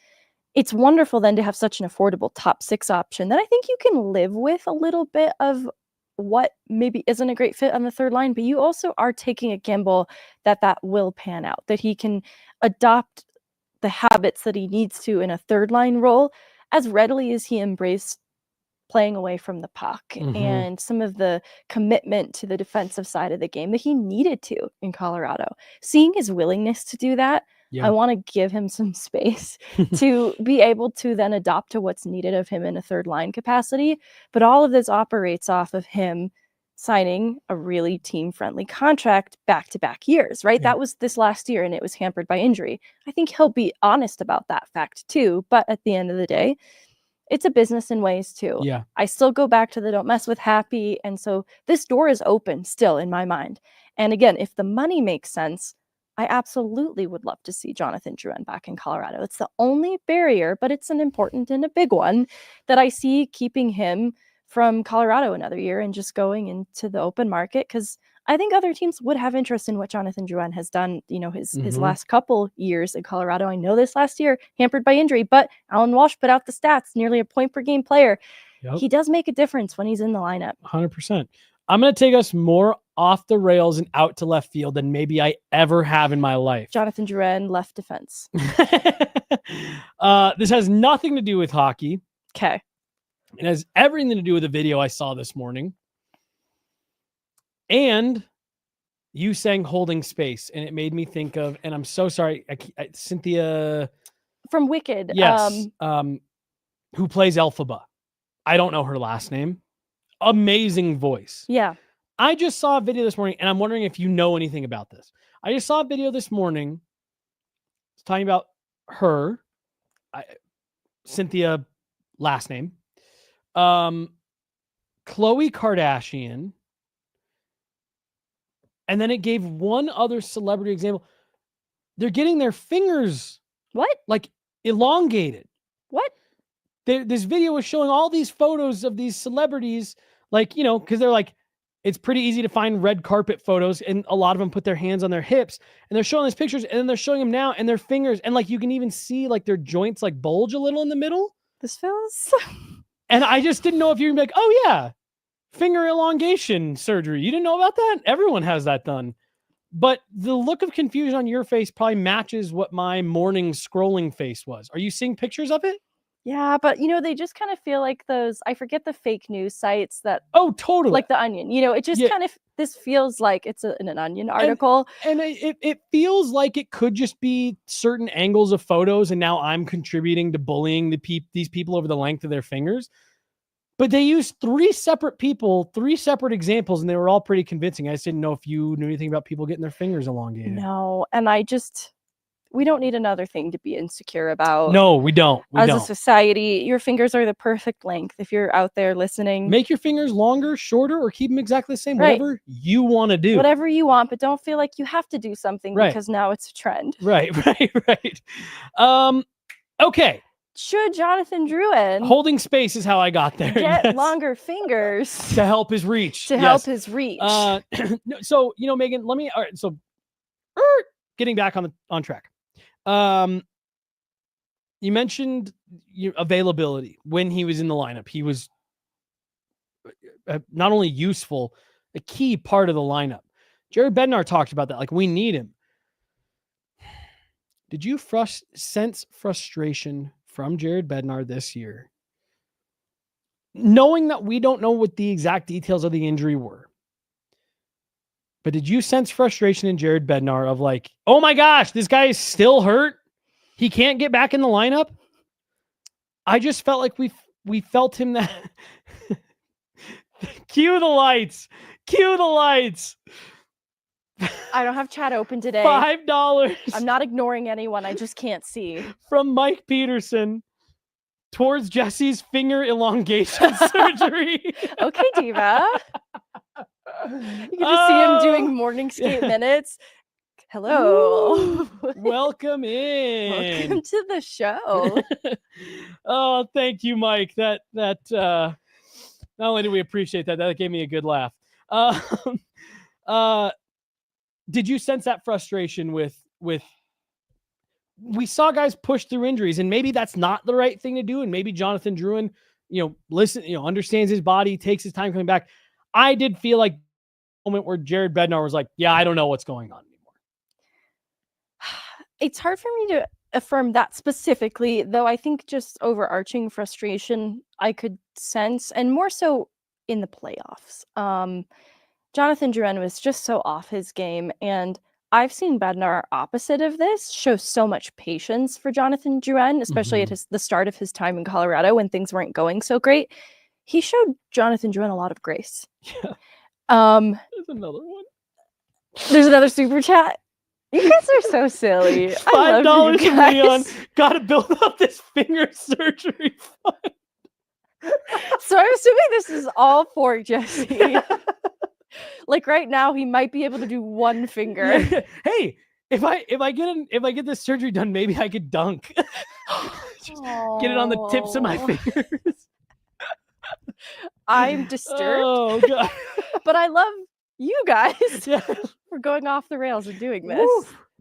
It's wonderful then to have such an affordable top six option that I think you can live with a little bit of what maybe isn't a great fit on the third line, but you also are taking a gamble that will pan out, that he can adopt the habits that he needs to in a third line role as readily as he embraced playing away from the puck and some of the commitment to the defensive side of the game that he needed to in Colorado. Seeing his willingness to do that, I want to give him some space to be able to then adopt to what's needed of him in a third line capacity. But all of this operates off of him signing a really team-friendly contract back-to-back years, right? Yeah. That was this last year, and it was hampered by injury. I think he'll be honest about that fact too. But at the end of the day, it's a business in ways too. Yeah. I still go back to the don't mess with happy. And so this door is open still in my mind. And again, if the money makes sense, I absolutely would love to see Jonathan Drouin back in Colorado. It's the only barrier, but it's an important and a big one that I see keeping him from Colorado another year and just going into the open market, because I think other teams would have interest in what Jonathan Drouin has done, his last couple years in Colorado. I know this last year, hampered by injury, but Alan Walsh put out the stats, nearly a point per game player. Yep. He does make a difference when he's in the lineup. 100%. I'm going to take us more off the rails and out to left field than maybe I ever have in my life. Jonathan Drouin, left defense. This has nothing to do with hockey. Okay. It has everything to do with a video I saw this morning. And you sang Holding Space, and it made me think of, and I'm so sorry, Cynthia. From Wicked. Yes. Who plays Elphaba. I don't know her last name. Amazing voice. Yeah. I just saw a video this morning, and I'm wondering if you know anything about this. I just saw a video this morning. It's talking about her, Cynthia, last name. Khloe Kardashian. And then it gave one other celebrity example. They're getting their fingers like elongated. What? This video was showing all these photos of these celebrities, because they're like, it's pretty easy to find red carpet photos, and a lot of them put their hands on their hips, and they're showing these pictures, and then they're showing them now, and their fingers, and you can even see their joints bulge a little in the middle. This feels. And I just didn't know if you're like, oh yeah, finger elongation surgery. You didn't know about that? Everyone has that done. But the look of confusion on your face probably matches what my morning scrolling face was. Are you seeing pictures of it? Yeah, but they just kind of feel like those, I forget the fake news sites that. Oh, totally. Like The Onion. It just kind of, this feels like it's in an Onion article. And it feels like it could just be certain angles of photos, and now I'm contributing to bullying these people over the length of their fingers. But they used three separate examples, and they were all pretty convincing. I just didn't know if you knew anything about people getting their fingers elongated. No, and we don't need another thing to be insecure about. No, we don't. As a society, your fingers are the perfect length. If you're out there listening, make your fingers longer, shorter, or keep them exactly the same. Right. Whatever you want to do. Whatever you want, but don't feel like you have to do something because now it's a trend. Right. Okay. should Jonathan Drouin Holding space is how I got there. get Yes. longer fingers to help his reach. to help his reach? No, so Megan, let me. All right, so getting back on track. You mentioned availability when he was in the lineup. He was not only useful, a key part of the lineup. Jared Bednar talked about that. Like, we need him. Did you sense frustration from Jared Bednar this year, knowing that we don't know what the exact details of the injury were? But did you sense frustration in Jared Bednar of like, oh my gosh, this guy is still hurt? He can't get back in the lineup? I just felt like we felt him that. Cue the lights. Cue the lights. I don't have chat open today. $5. I'm not ignoring anyone. I just can't see. From Mike Peterson towards Jesse's finger elongation surgery. Okay, Diva. You can just see him doing morning skate minutes. Hello. Welcome in. Welcome to the show. Oh, thank you, Mike. That not only do we appreciate that gave me a good laugh. Did you sense that frustration with we saw guys push through injuries, and maybe that's not the right thing to do, and maybe Jonathan Drouin, understands his body, takes his time coming back. I did feel like the moment where Jared Bednar was like, yeah, I don't know what's going on anymore. It's hard for me to affirm that specifically, though. I think just overarching frustration I could sense, and more so in the playoffs. Jonathan Drouin was just so off his game, and I've seen Bednar opposite of this show so much patience for Jonathan Drouin, especially at the start of his time in Colorado when things weren't going so great. He showed Jonathan Drouin a lot of grace. Yeah. There's another one. There's another super chat. You guys are so silly. $5 from Leon. Gotta build up this finger surgery fund. So I'm assuming this is all for Jesse. Like right now, he might be able to do one finger. Hey, if I get this surgery done, maybe I could dunk. Just get it on the tips of my fingers. I'm disturbed. Oh god! But I love you guys for going off the rails and doing this.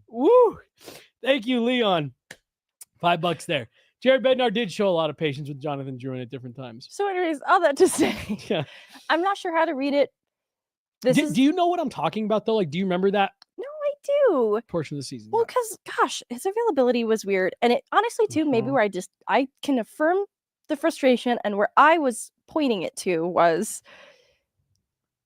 Woo! Thank you, Leon. $5 there. Jared Bednar did show a lot of patience with Jonathan Drouin at different times. So anyways, all that to say, I'm not sure how to read it. Do you know what I'm talking about, though? Like, do you remember that? No, I do. Portion of the season. Well, because, gosh, his availability was weird. And it honestly, too, maybe where I can affirm the frustration, and where I was pointing it to was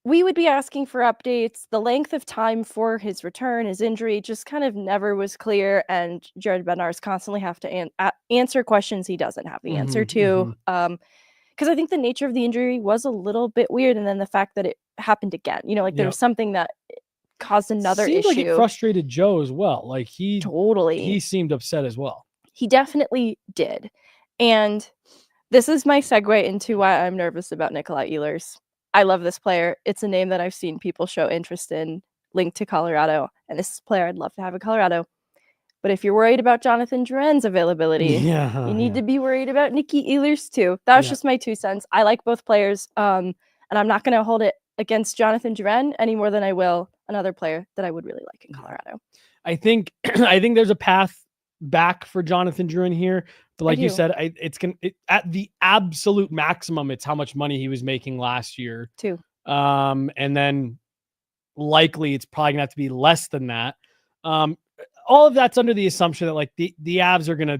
we would be asking for updates. The length of time for his return, his injury, just kind of never was clear. And Jared Bednar's constantly have to answer questions he doesn't have the answer to. Because I think the nature of the injury was a little bit weird. And then the fact that it happened again, there was something that caused another issue. Like it frustrated Joe as well. Like he seemed upset as well. He definitely did. And this is my segue into why I'm nervous about Nikolai Ehlers. I love this player. It's a name that I've seen people show interest in, linked to Colorado. And this is a player I'd love to have in Colorado. But if you're worried about Jonathan Drouin's availability, you need to be worried about Nicky Ehlers too. That was just my 2 cents. I like both players. And I'm not going to hold it against Jonathan Drouin any more than I will another player that I would really like in Colorado. I think there's a path back for Jonathan Drouin here. But like you said, at the absolute maximum, it's how much money he was making last year too. And then likely it's probably gonna have to be less than that. All of that's under the assumption that like the Avs are gonna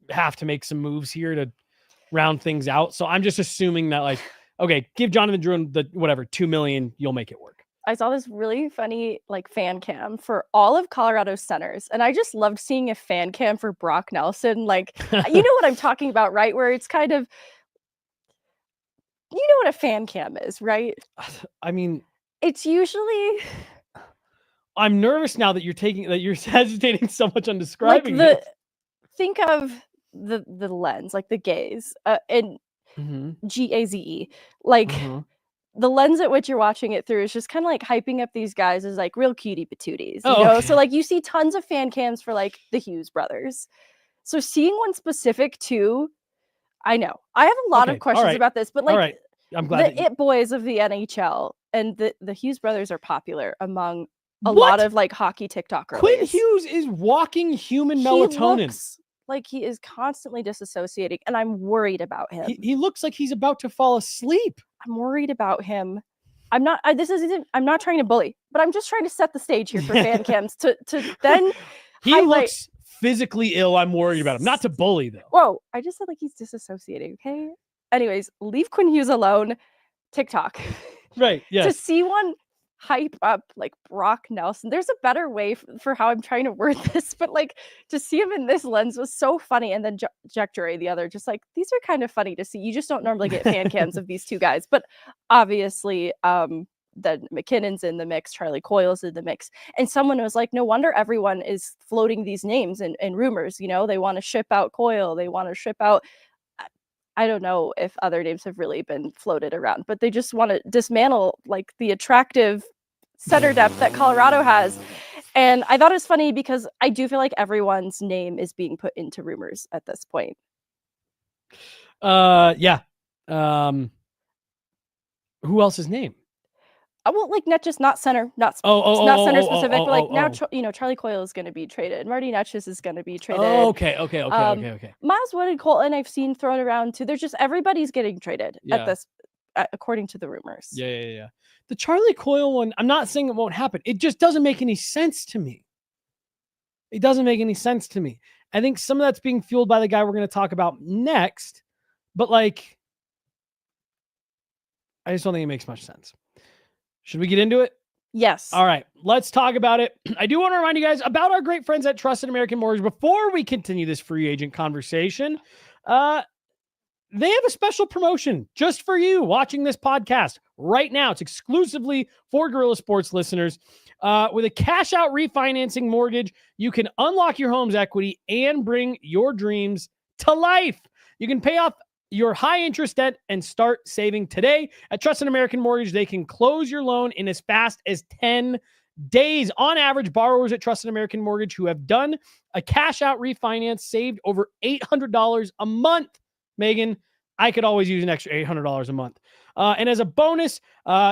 have to make some moves here to round things out. So I'm just assuming that like, okay, give Jonathan Drouin the whatever $2 million, you'll make it work. I saw this really funny like fan cam for all of Colorado's centers, and I just loved seeing a fan cam for Brock Nelson. Like, you know what I'm talking about, right? Where it's kind of, you know what a fan cam is, right? I mean, it's usually. I'm nervous now that you're hesitating so much on describing it. Think of the lens, like the gaze, and GAZE, like. The lens at which you're watching it through is just kind of like hyping up these guys as like real cutie patooties, you know? Okay. So like you see tons of fan cams for like the Hughes brothers. So seeing one specific too, I know. I have a lot Okay, of questions alright, about this, but all like right. I'm glad that the it boys of the NHL and the Hughes brothers are popular among a What? lot of like hockey TikTok Quinn girlies. Hughes is walking human He melatonin. looks like he is constantly disassociating, and I'm worried about him. He looks like he's about to fall asleep. I'm worried about him. I'm not trying to bully, but I'm just trying to set the stage here for fan cams to then He highlight. looks physically ill. I'm worried about him. Not to bully, though. Whoa, I just said like he's disassociating, okay? Anyways, leave Quinn Hughes alone. TikTok. Right, yes. To see one hype up like Brock Nelson. There's a better way for how I'm trying to word this, but like to see him in this lens was so funny. And then Jack Drury, the other, just like, these are kind of funny to see. You just don't normally get fan cams of these two guys, but obviously then McKinnon's in the mix, Charlie Coyle's in the mix. And someone was like, no wonder everyone is floating these names and rumors, you know, they want to ship out Coyle, they want to ship out, I don't know if other names have really been floated around, but they just want to dismantle like the attractive center depth that Colorado has. And I thought it was funny because I do feel like everyone's name is being put into rumors at this point. Yeah. Who else's name? Well, like not center, not center specific, but like now, you know, Charlie Coyle is going to be traded. Marty Netchus is going to be traded. Okay. Miles Wood and Colton I've seen thrown around too. There's just everybody's getting traded at this, according to the rumors. Yeah. The Charlie Coyle one, I'm not saying it won't happen. It just doesn't make any sense to me. It doesn't make any sense to me. I think some of that's being fueled by the guy we're going to talk about next, but like, I just don't think it makes much sense. Should we get into it? Yes. All right, let's talk about it. I do want to remind you guys about our great friends at Trusted American Mortgage. Before we continue this free agent conversation, they have a special promotion just for you watching this podcast right now. It's exclusively for Guerrilla Sports listeners. With a cash out refinancing mortgage, you can unlock your home's equity and bring your dreams to life. You can pay off your high interest debt and start saving today. At Trusted American Mortgage, they can close your loan in as fast as 10 days. On average, borrowers at Trusted American Mortgage who have done a cash out refinance saved over $800 a month. Megan, I could always use an extra $800 a month. And as a bonus,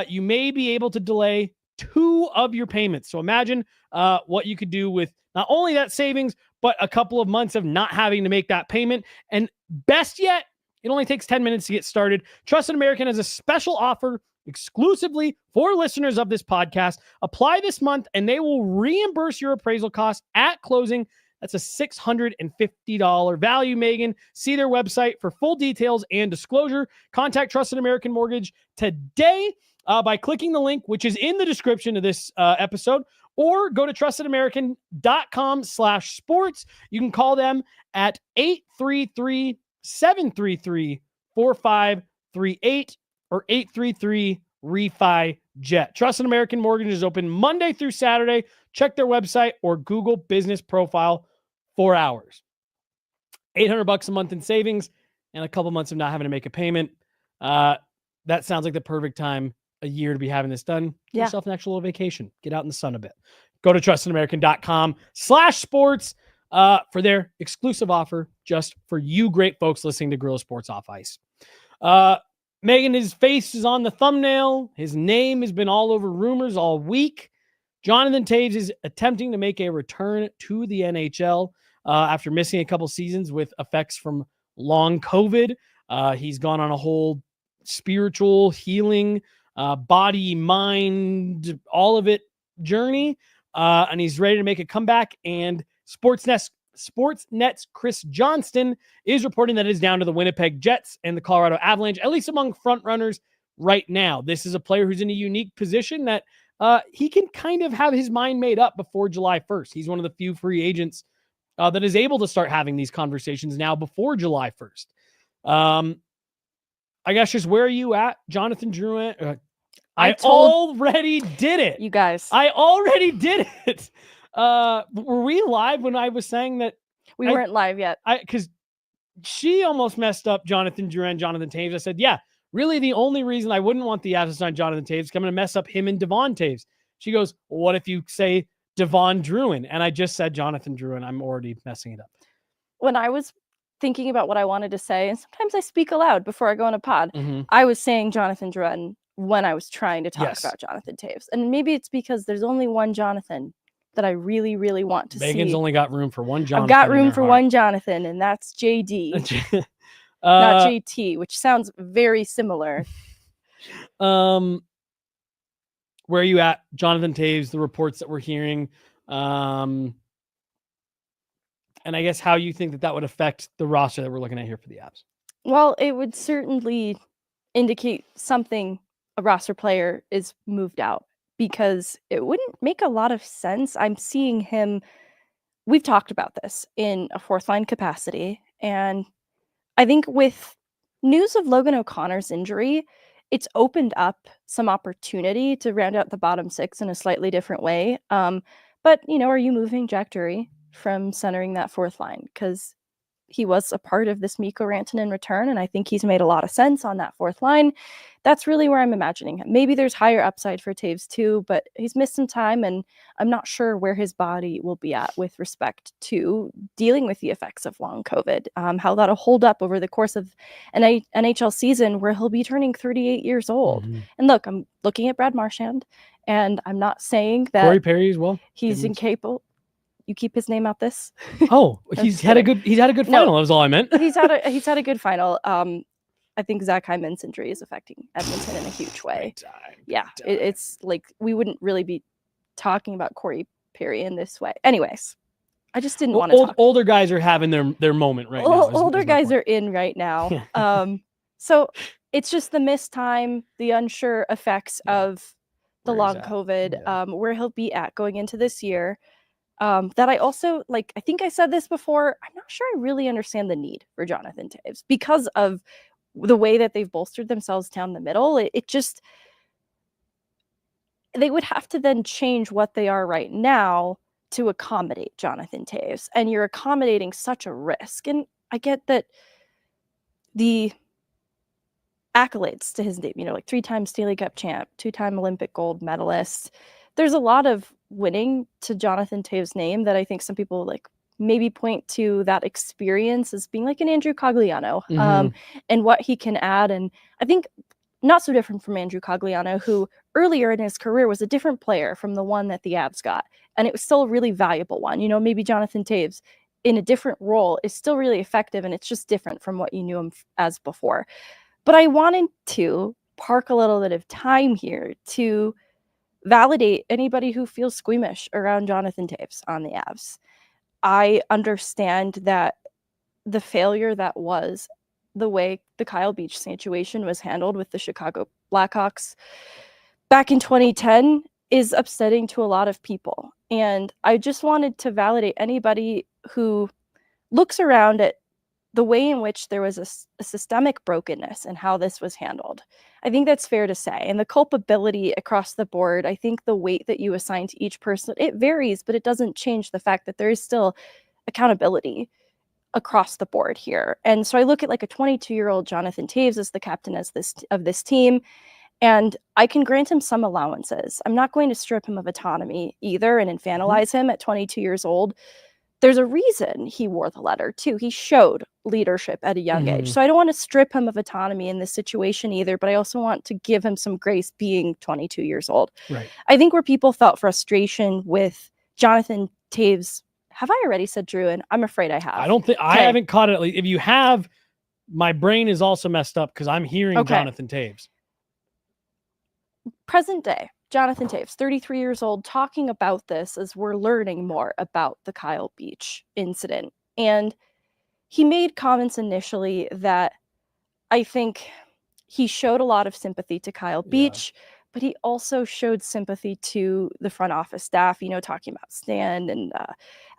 you may be able to delay 2 of your payments. So imagine what you could do with not only that savings, but a couple of months of not having to make that payment. And best yet, it only takes 10 minutes to get started. Trusted American has a special offer exclusively for listeners of this podcast. Apply this month and they will reimburse your appraisal costs at closing. That's a $650 value, Megan. See their website for full details and disclosure. Contact Trusted American Mortgage today by clicking the link, which is in the description of this episode, or go to trustedamerican.com/sports. You can call them at 833-733-4538 or 833-REFI-JET. Trusted American Mortgage is open Monday through Saturday. Check their website or Google business profile for hours. $800 a month in savings and a couple months of not having to make a payment. That sounds like the perfect time a year to be having this done. Give yourself an extra little vacation. Get out in the sun a bit. Go to trustedamerican.com/sports for their exclusive offer just for you great folks listening to Guerrilla Sports Off Ice. Megan, his face is on the thumbnail. His name has been all over rumors all week. Jonathan Toews is attempting to make a return to the NHL after missing a couple seasons with effects from long COVID. He's gone on a whole spiritual healing, body, mind, all of it journey. And he's ready to make a comeback. And Sportsnet's Chris Johnston is reporting that it is down to the Winnipeg Jets and the Colorado Avalanche, at least among front runners right now. This is a player who's in a unique position that he can kind of have his mind made up before July 1st. He's one of the few free agents that is able to start having these conversations now before July 1st. I guess just where are you at, Jonathan Drouin? I already did it. You guys. I already did it. Were we live when I was saying that? We weren't live yet. Because she almost messed up Jonathan Drouin, Jonathan Toews. I said, yeah, really the only reason I wouldn't want the Avs to sign Jonathan Toews is I'm going to mess up him and Devon Toews. She goes, well, what if you say Devon Drouin? And I just said Jonathan Drouin. I'm already messing it up. when I was thinking about what I wanted to say, and sometimes I speak aloud before I go on a pod, Mhm. I was saying Jonathan Drouin when I was trying to talk Yes. about Jonathan Toews. And maybe it's because there's only one Jonathan that I really, really want to Megan's see. only got room for one Jonathan. I've got in room her for heart. one Jonathan, and that's JD, not JT, which sounds very similar. Where are you at, Jonathan Toews? The reports that we're hearing, and I guess how you think that would affect the roster that we're looking at here for the Avs. Well, it would certainly indicate something a roster player is moved out, because it wouldn't make a lot of sense. I'm seeing him, we've talked about this, in a fourth line capacity, and I think with news of Logan O'Connor's injury, it's opened up some opportunity to round out the bottom six in a slightly different way. But, are you moving Jack Drury from centering that fourth line? Because he was a part of this Mikko Rantanen return, and I think he's made a lot of sense on that fourth line. That's really where I'm imagining him. Maybe there's higher upside for Toews too, but he's missed some time, and I'm not sure where his body will be at with respect to dealing with the effects of long COVID, how that'll hold up over the course of an NHL season where he'll be turning 38 years old. Mm-hmm. And look, I'm looking at Brad Marchand, and I'm not saying that Corey Perry as well. He's incapable. You keep his name out this. Oh, he's had a good final. That was all I meant. he's had a good final. I think Zach Hyman's injury is affecting Edmonton in a huge way. It's like we wouldn't really be talking about Corey Perry in this way. Anyways, I just didn't want to talk. Older guys are having their moment right now. Older guys are in right now. So it's just the missed time, the unsure effects of the long COVID, where he'll be at going into this year. That I also, I think I said this before, I'm not sure I really understand the need for Jonathan Toews because of the way that they've bolstered themselves down the middle. It just, they would have to then change what they are right now to accommodate Jonathan Toews. And you're accommodating such a risk. And I get that the accolades to his name, 3-time Stanley Cup champ, 2-time Olympic gold medalist. There's a lot of winning to Jonathan Toews' name that I think some people maybe point to that experience as being like an Andrew Cogliano, and what he can add. And I think not so different from Andrew Cogliano, who earlier in his career was a different player from the one that the Avs got. And it was still a really valuable one. Maybe Jonathan Toews in a different role is still really effective, and it's just different from what you knew him as before. But I wanted to park a little bit of time here to validate anybody who feels squeamish around Jonathan Toews on the Avs. I understand that the failure that was the way the Kyle Beach situation was handled with the Chicago Blackhawks back in 2010 is upsetting to a lot of people. And I just wanted to validate anybody who looks around at the way in which there was a systemic brokenness in how this was handled. I think that's fair to say. And the culpability across the board, I think the weight that you assign to each person, it varies, but it doesn't change the fact that there is still accountability across the board here. And so I look at a 22-year-old Jonathan Toews as the captain of this team, and I can grant him some allowances. I'm not going to strip him of autonomy either and infantilize him at 22 years old. There's a reason he wore the letter too. He showed leadership at a young age. So I don't want to strip him of autonomy in this situation either, but I also want to give him some grace being 22 years old. Right. I think where people felt frustration with Jonathan Toews, have I already said Drouin? I'm afraid I have. I don't think I haven't caught it. If you have, my brain is also messed up because I'm hearing Jonathan Toews. Present day, Jonathan Toews, 33 years old, talking about this as we're learning more about the Kyle Beach incident. And he made comments initially that I think he showed a lot of sympathy to Kyle Beach, but he also showed sympathy to the front office staff, talking about Stan and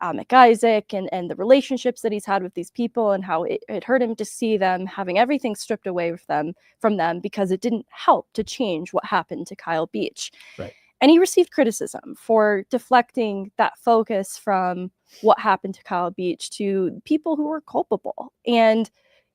McIsaac and the relationships that he's had with these people, and how it hurt him to see them having everything stripped away from them because it didn't help to change what happened to Kyle Beach. Right. And he received criticism for deflecting that focus from what happened to Kyle Beach to people who were culpable. And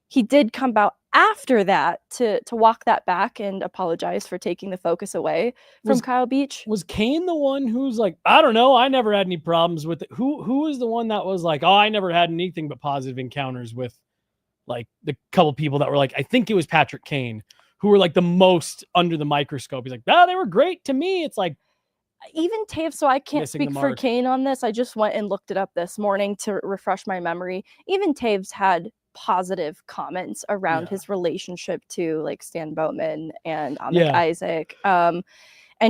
he did come after that to walk that back and apologize for taking the focus away from Kyle Beach. Was Kane the one who's like, I don't know, I never had any problems with it? Who was the one that was like, oh, I never had anything but positive encounters with like the couple people that were like, I think it was Patrick Kane, who were like the most under the microscope. He's like, oh, they were great to me. It's like, even Toews, so I can't speak for Kane on this. I just went and looked it up this morning to refresh my memory. Even Toews had positive comments around his relationship to like Stan Bowman and Isaac. And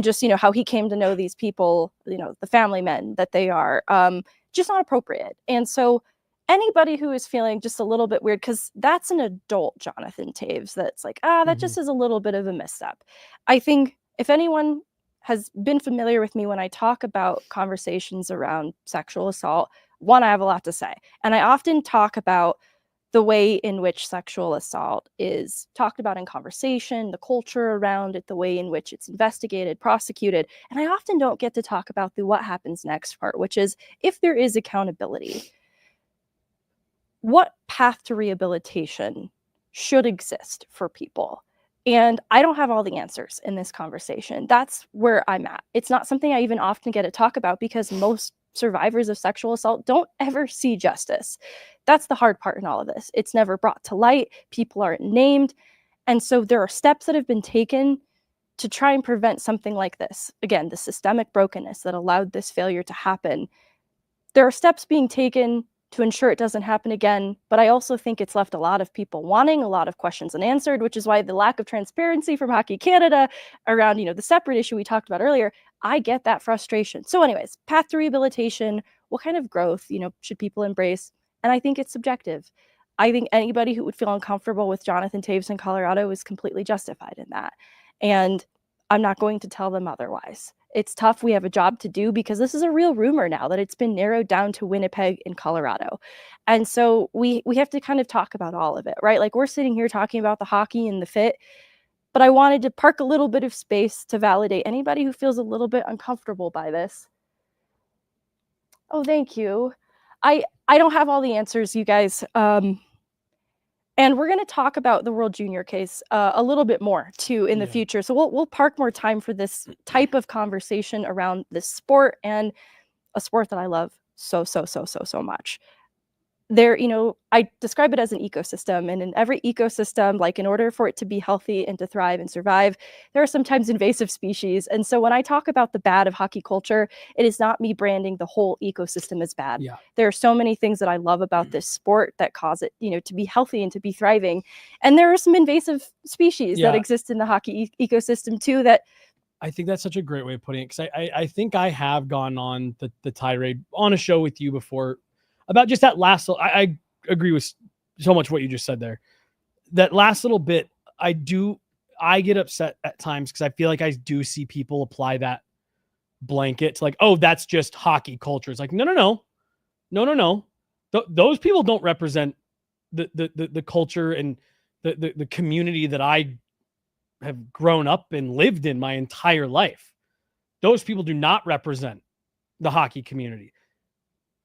just, you know, how he came to know these people, you know, the family men that they are, just not appropriate. And so anybody who is feeling just a little bit weird, because that's an adult Jonathan Toews that's like, that just is a little bit of a misstep. I think if anyone has been familiar with me when I talk about conversations around sexual assault, one, I have a lot to say. And I often talk about the way in which sexual assault is talked about in conversation, the culture around it, the way in which it's investigated, prosecuted. And I often don't get to talk about the what happens next part, which is if there is accountability, what path to rehabilitation should exist for people? And I don't have all the answers in this conversation. That's where I'm at. It's not something I even often get to talk about because most survivors of sexual assault don't ever see justice. That's the hard part in all of this. It's never brought to light. People aren't named. And so there are steps that have been taken to try and prevent something like this. Again, the systemic brokenness that allowed this failure to happen. There are steps being taken to ensure it doesn't happen again. But I also think it's left a lot of people wanting a lot of questions unanswered, which is why the lack of transparency from Hockey Canada around, you know, the separate issue we talked about earlier, I get that frustration. So anyways, path to rehabilitation, what kind of growth, you know, should people embrace? And I think it's subjective. I think anybody who would feel uncomfortable with Jonathan Toews in Colorado is completely justified in that. And I'm not going to tell them otherwise. It's tough. We have a job to do because this is a real rumor now that it's been narrowed down to Winnipeg in Colorado. And so we have to kind of talk about all of it, right? Like we're sitting here talking about the hockey and the fit, but I wanted to park a little bit of space to validate anybody who feels a little bit uncomfortable by this. Oh, thank you. I don't have all the answers, you guys. And we're going to talk about the World Junior case a little bit more too in the future. So we'll park more time for this type of conversation around this sport, and a sport that I love so much. There, you know, I describe it as an ecosystem, and in every ecosystem, like in order for it to be healthy and to thrive and survive, there are sometimes invasive species. And so when I talk about the bad of hockey culture, it is not me branding the whole ecosystem as bad. There are so many things that I love about this sport that cause it, you know, to be healthy and to be thriving. And there are some invasive species that exist in the hockey ecosystem too that I think that's such a great way of putting it, because I think I have gone on the tirade on a show with you before about just that last. I agree with so much what you just said there. That last little bit, I get upset at times because I feel like I do see people apply that blanket to like, oh, that's just hockey culture. It's like, no. Those people don't represent the culture and the community that I have grown up and lived in my entire life. Those people do not represent the hockey community.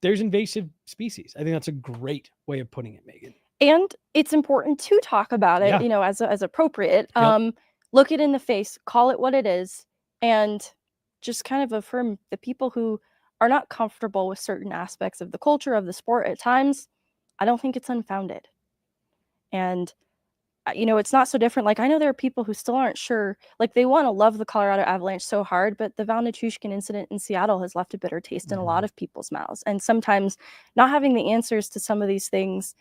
There's invasive species. I think that's a great way of putting it, Megan. And it's important to talk about it, you know, as appropriate. Look it in the face, call it what it is, and just kind of affirm the people who are not comfortable with certain aspects of the culture of the sport at times. I don't think it's unfounded. And you know, it's not so different. Like, I know there are people who still aren't sure, like they want to love the Colorado Avalanche so hard, but the Val Nichushkin incident in Seattle has left a bitter taste in a lot of people's mouths. And sometimes not having the answers to some of these things,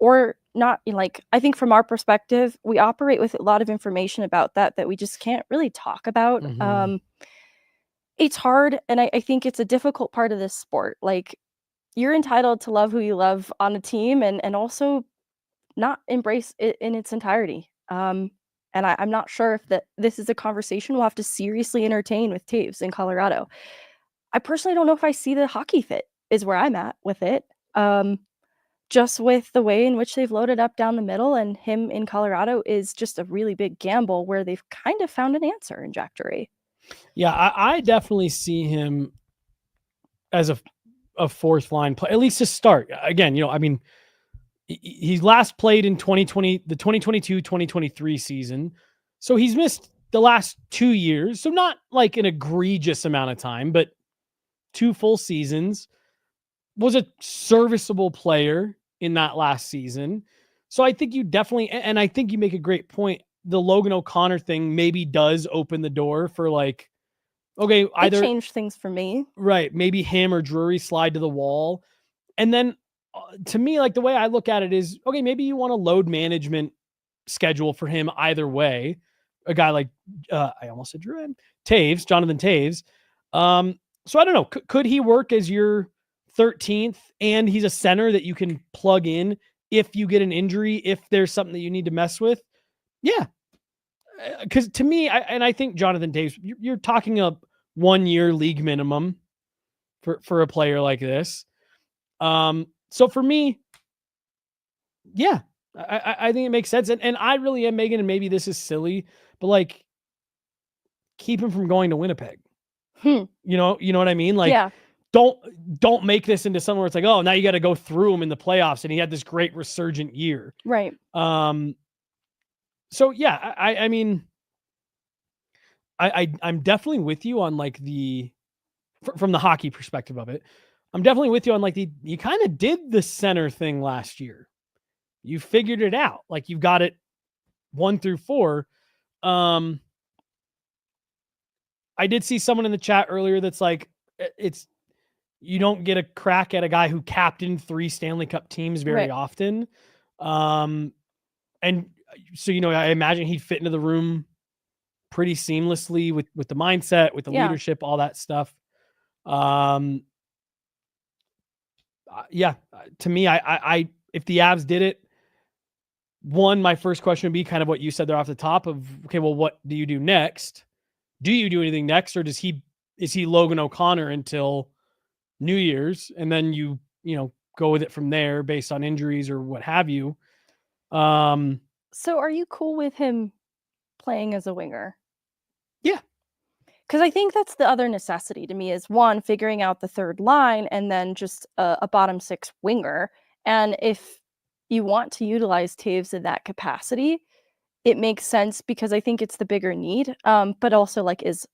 or not, like, I think from our perspective, we operate with a lot of information about that we just can't really talk about. It's hard. And I think it's a difficult part of this sport. Like, you're entitled to love who you love on a team and also not embrace it in its entirety. And I'm not sure if this is a conversation we'll have to seriously entertain with Toews in Colorado. I personally don't know if I see the hockey fit is where I'm at with it. Just with the way in which they've loaded up down the middle, and him in Colorado is just a really big gamble where they've kind of found an answer in Jack Drouin. Yeah, I definitely see him as a fourth line play, at least to start. Again, you know, I mean, He's last played in 2020, the 2022-2023 season. So he's missed the last 2 years. So not like an egregious amount of time, but 2 full seasons. Was a serviceable player in that last season. So I think you definitely, and I think you make a great point. The Logan O'Connor thing maybe does open the door for like, okay, either changed things for me. Right. Maybe him or Drury slide to the wall. And then to me, like the way I look at it is, okay, maybe you want a load management schedule for him either way. A guy like, I almost said Drouin, Toews, Jonathan Toews. So I don't know. Could he work as your 13th and he's a center that you can plug in if you get an injury, if there's something that you need to mess with? Yeah. Because to me, I think Jonathan Toews, you're talking a 1-year league minimum for a player like this. So for me, yeah, I think it makes sense. And I really am, Megan, and maybe this is silly, but like keep him from going to Winnipeg. You know what I mean? Like, yeah. Don't make this into something where it's like, oh, now you got to go through him in the playoffs and he had this great resurgent year. Right. So yeah, I mean, I'm definitely with you on like from the hockey perspective of it. I'm definitely with you on like you kind of did the center thing last year. You figured it out. Like you've got it 1 through 4. I did see someone in the chat earlier that's like, you don't get a crack at a guy who captained 3 Stanley Cup teams very often. And so, I imagine he'd fit into the room pretty seamlessly with the mindset, with the leadership, all that stuff. To me, I if the Avs did it, my first question would be kind of what you said there off the top of, okay, well, what do you do next? Do you do anything next, or is he Logan O'Connor until New Year's, and then you go with it from there based on injuries or what have you? So are you cool with him playing as a winger? Yeah. Because I think that's the other necessity to me is, one, figuring out the third line and then just a bottom 6 winger. And if you want to utilize Toews in that capacity, it makes sense because I think it's the bigger need, but also like is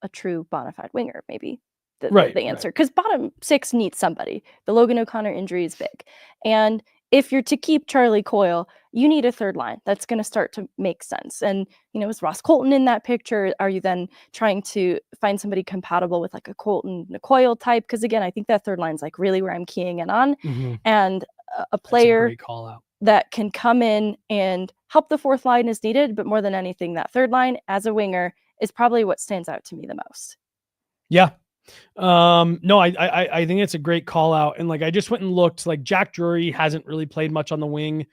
a true bona fide winger, maybe the answer. Because bottom 6 needs somebody. The Logan O'Connor injury is big. And if you're to keep Charlie Coyle, you need a third line. That's going to start to make sense. And, is Ross Colton in that picture? Are you then trying to find somebody compatible with like a Colton, a Coyle type? Because again, I think that third line's like really where I'm keying in on. Mm-hmm. And a player That's a great call out. That can come in and help the fourth line as needed. But more than anything, that third line as a winger is probably what stands out to me the most. Yeah. No, I think it's a great call out. And like, I just went and looked, like Jack Drury hasn't really played much on the wing.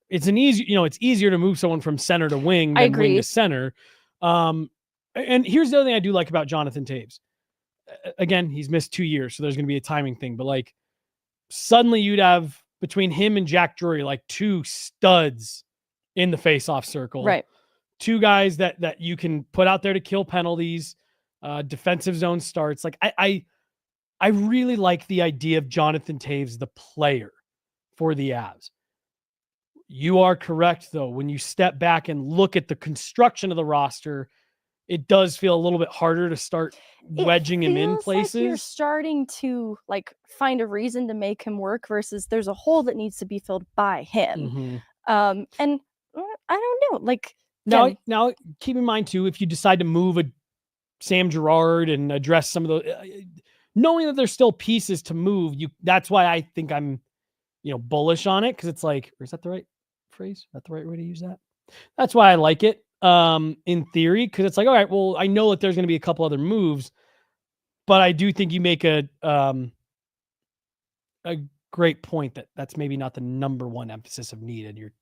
It's it's easier to move someone from center to wing than wing to center. And here's the other thing I do like about Jonathan Toews. Again, he's missed 2 years, so there's going to be a timing thing, but like suddenly you'd have between him and Jack Drury, like 2 studs in the face-off circle, right? 2 guys that you can put out there to kill penalties. Defensive zone starts. Like I really like the idea of Jonathan Toews, the player for the Avs. You are correct though. When you step back and look at the construction of the roster, it does feel a little bit harder to start wedging him in places. Like you're starting to like find a reason to make him work versus there's a hole that needs to be filled by him. Mm-hmm. And I don't know, like now keep in mind too, if you decide to move a Sam Girard and address some of those, knowing that there's still pieces to move, that's why I think I'm, bullish on it. Cause it's like, or is that the right phrase? Is that the right way to use that? That's why I like it, in theory. Cause it's like, all right, well, I know that there's going to be a couple other moves, but I do think you make a great point that's maybe not the number one emphasis of need, and you're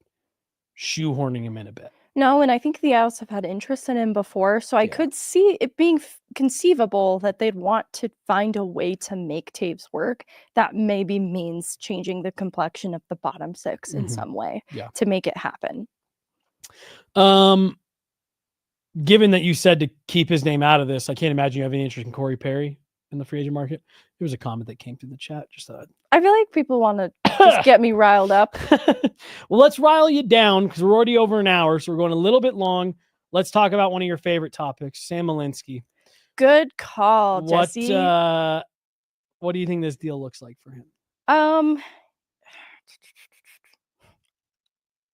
shoehorning him in a bit. No, and I think the Avs have had interest in him before, so I could see it being conceivable that they'd want to find a way to make Toews work. That maybe means changing the complexion of the bottom 6 in some way to make it happen. Given that you said to keep his name out of this, I can't imagine you have any interest in Corey Perry. in the free agent market. There was a comment that came through the chat. Just thought. I feel like people want to just get me riled up. Well, let's rile you down because we're already over an hour, so we're going a little bit long. Let's talk about one of your favorite topics, Sam Malinski. Good call, Jesse. What do you think this deal looks like for him?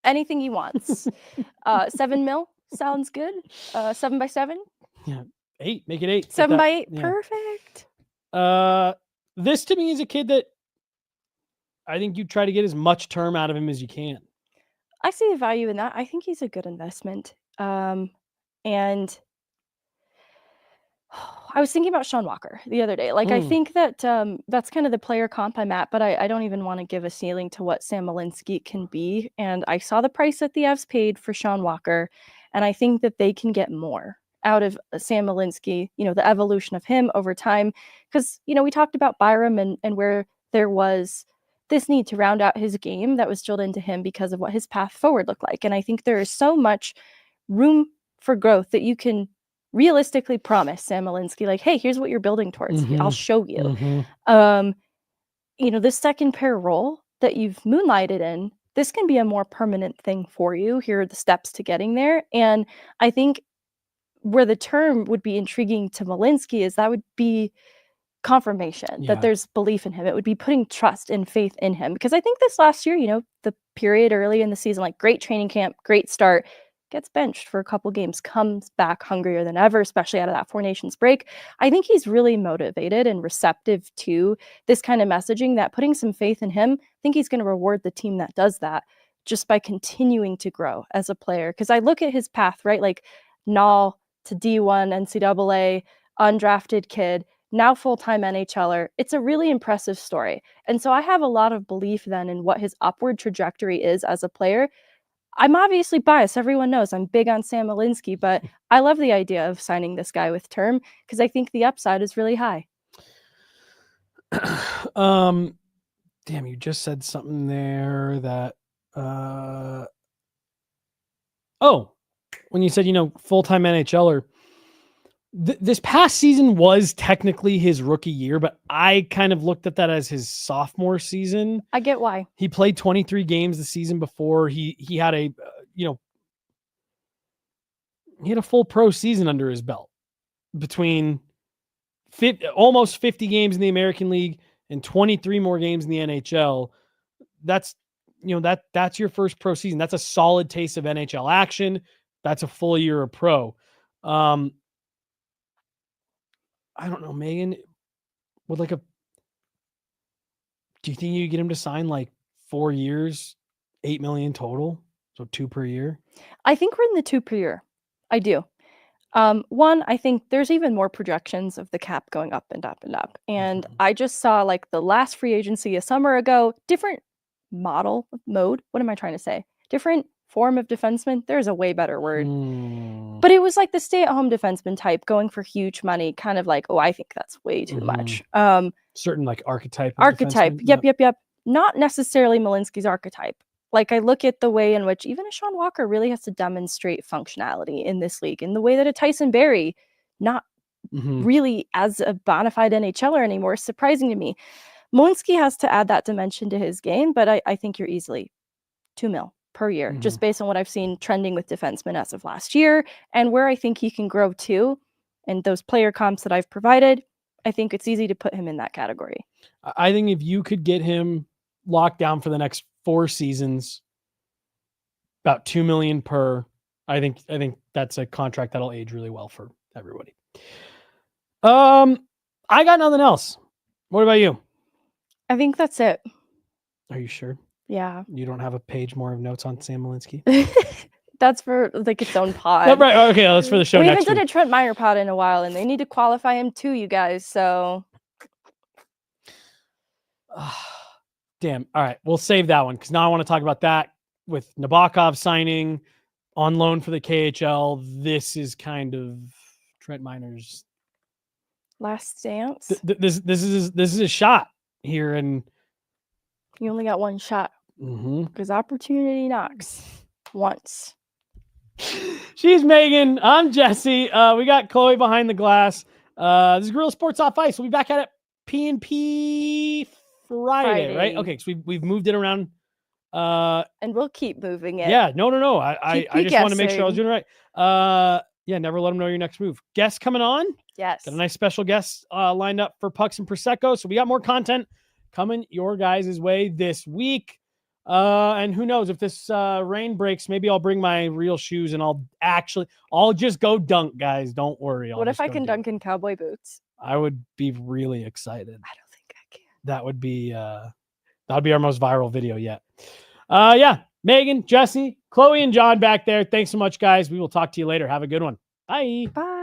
Anything he wants. 7 mil sounds good. 7 by 7. Yeah, 8. Make it 8. 7 by 8. Yeah. Perfect. This to me is a kid that I think you try to get as much term out of him as you can. I see the value in that. I think he's a good investment. And I was thinking about Sean Walker the other day. Like, I think that that's kind of the player comp I'm at, but I don't even want to give a ceiling to what Sam Malinski can be. And I saw the price that the Avs paid for Sean Walker, and I think that they can get more out of Sam Malinski, the evolution of him over time. Because, we talked about Byram and where there was this need to round out his game that was drilled into him because of what his path forward looked like. And I think there is so much room for growth that you can realistically promise Sam Malinski, like, hey, here's what you're building towards. I'll show you. This second pair role that you've moonlighted in, this can be a more permanent thing for you. Here are the steps to getting there. And I think where the term would be intriguing to Malinski is that would be confirmation that there's belief in him. It would be putting trust and faith in him. Because I think this last year, the period early in the season, like great training camp, great start, gets benched for a couple games, comes back hungrier than ever, especially out of that Four Nations break. I think he's really motivated and receptive to this kind of messaging, that putting some faith in him, I think he's going to reward the team that does that just by continuing to grow as a player. Because I look at his path, right? Like Null to D1, NCAA, undrafted kid, now full-time NHLer. It's a really impressive story. And so I have a lot of belief then in what his upward trajectory is as a player. I'm obviously biased. Everyone knows I'm big on Sam Malinski, but I love the idea of signing this guy with term because I think the upside is really high. Damn, you just said something there that when you said, full-time NHLer, this past season was technically his rookie year, but I kind of looked at that as his sophomore season. I get why. He played 23 games the season before. He had a full pro season under his belt between almost 50 games in the American League and 23 more games in the NHL. That's your first pro season. That's a solid taste of NHL action. That's a full year of pro. I don't know, Megan, do you think you get him to sign like 4 years, $8 million total? So 2 per year? I think we're in the 2 per year. I do. One, I think there's even more projections of the cap going up and up and up. And I just saw like the last free agency a summer ago, different mode. What am I trying to say? Different form of defenseman. There's a way better word. But it was like the stay-at-home defenseman type going for huge money, kind of like, oh, I think that's way too much. Certain like archetype. Yep. Not necessarily Malinski's archetype. Like I look at the way in which even a Sean Walker really has to demonstrate functionality in this league, in the way that a Tyson Barrie, not really as a bona fide NHLer anymore, is surprising to me. Malinski has to add that dimension to his game, but I think you're easily $2 million per year, just based on what I've seen trending with defensemen as of last year and where I think he can grow to. And those player comps that I've provided, I think it's easy to put him in that category. I think if you could get him locked down for the next 4 seasons, about $2 million per, I think that's a contract that'll age really well for everybody. I got nothing else. What about you? I think that's it. Are you sure? Yeah. You don't have a page more of notes on Sam Malinski? That's for like its own pod. Oh, right. Okay, that's for the show. We haven't done a Trent Meyer pod in a while, and they need to qualify him too, you guys. So, damn. All right, we'll save that one because now I want to talk about that with Nabokov signing on loan for the KHL. This is kind of Trent Miner's last dance. This is a shot here, and you only got one shot because opportunity knocks once. She's Megan. I'm Jesse. We got Chloe behind the glass. This is Gorilla Sports Off Ice. We'll be back at it P&P Friday, right? Okay, so we've moved it around. And we'll keep moving it. Yeah, no. I just want to make sure I was doing it right. Yeah, never let them know your next move. Guests coming on. Yes. Got a nice special guest lined up for Pucks and Prosecco. So we got more content coming your guys' way this week. And who knows if this rain breaks, maybe I'll bring my real shoes and I'll just go dunk, guys. Don't worry. What if I can dunk in cowboy boots? I would be really excited. I don't think I can. That would be our most viral video yet. Yeah, Megan, Jesse, Chloe, and John back there. Thanks so much, guys. We will talk to you later. Have a good one. Bye. Bye.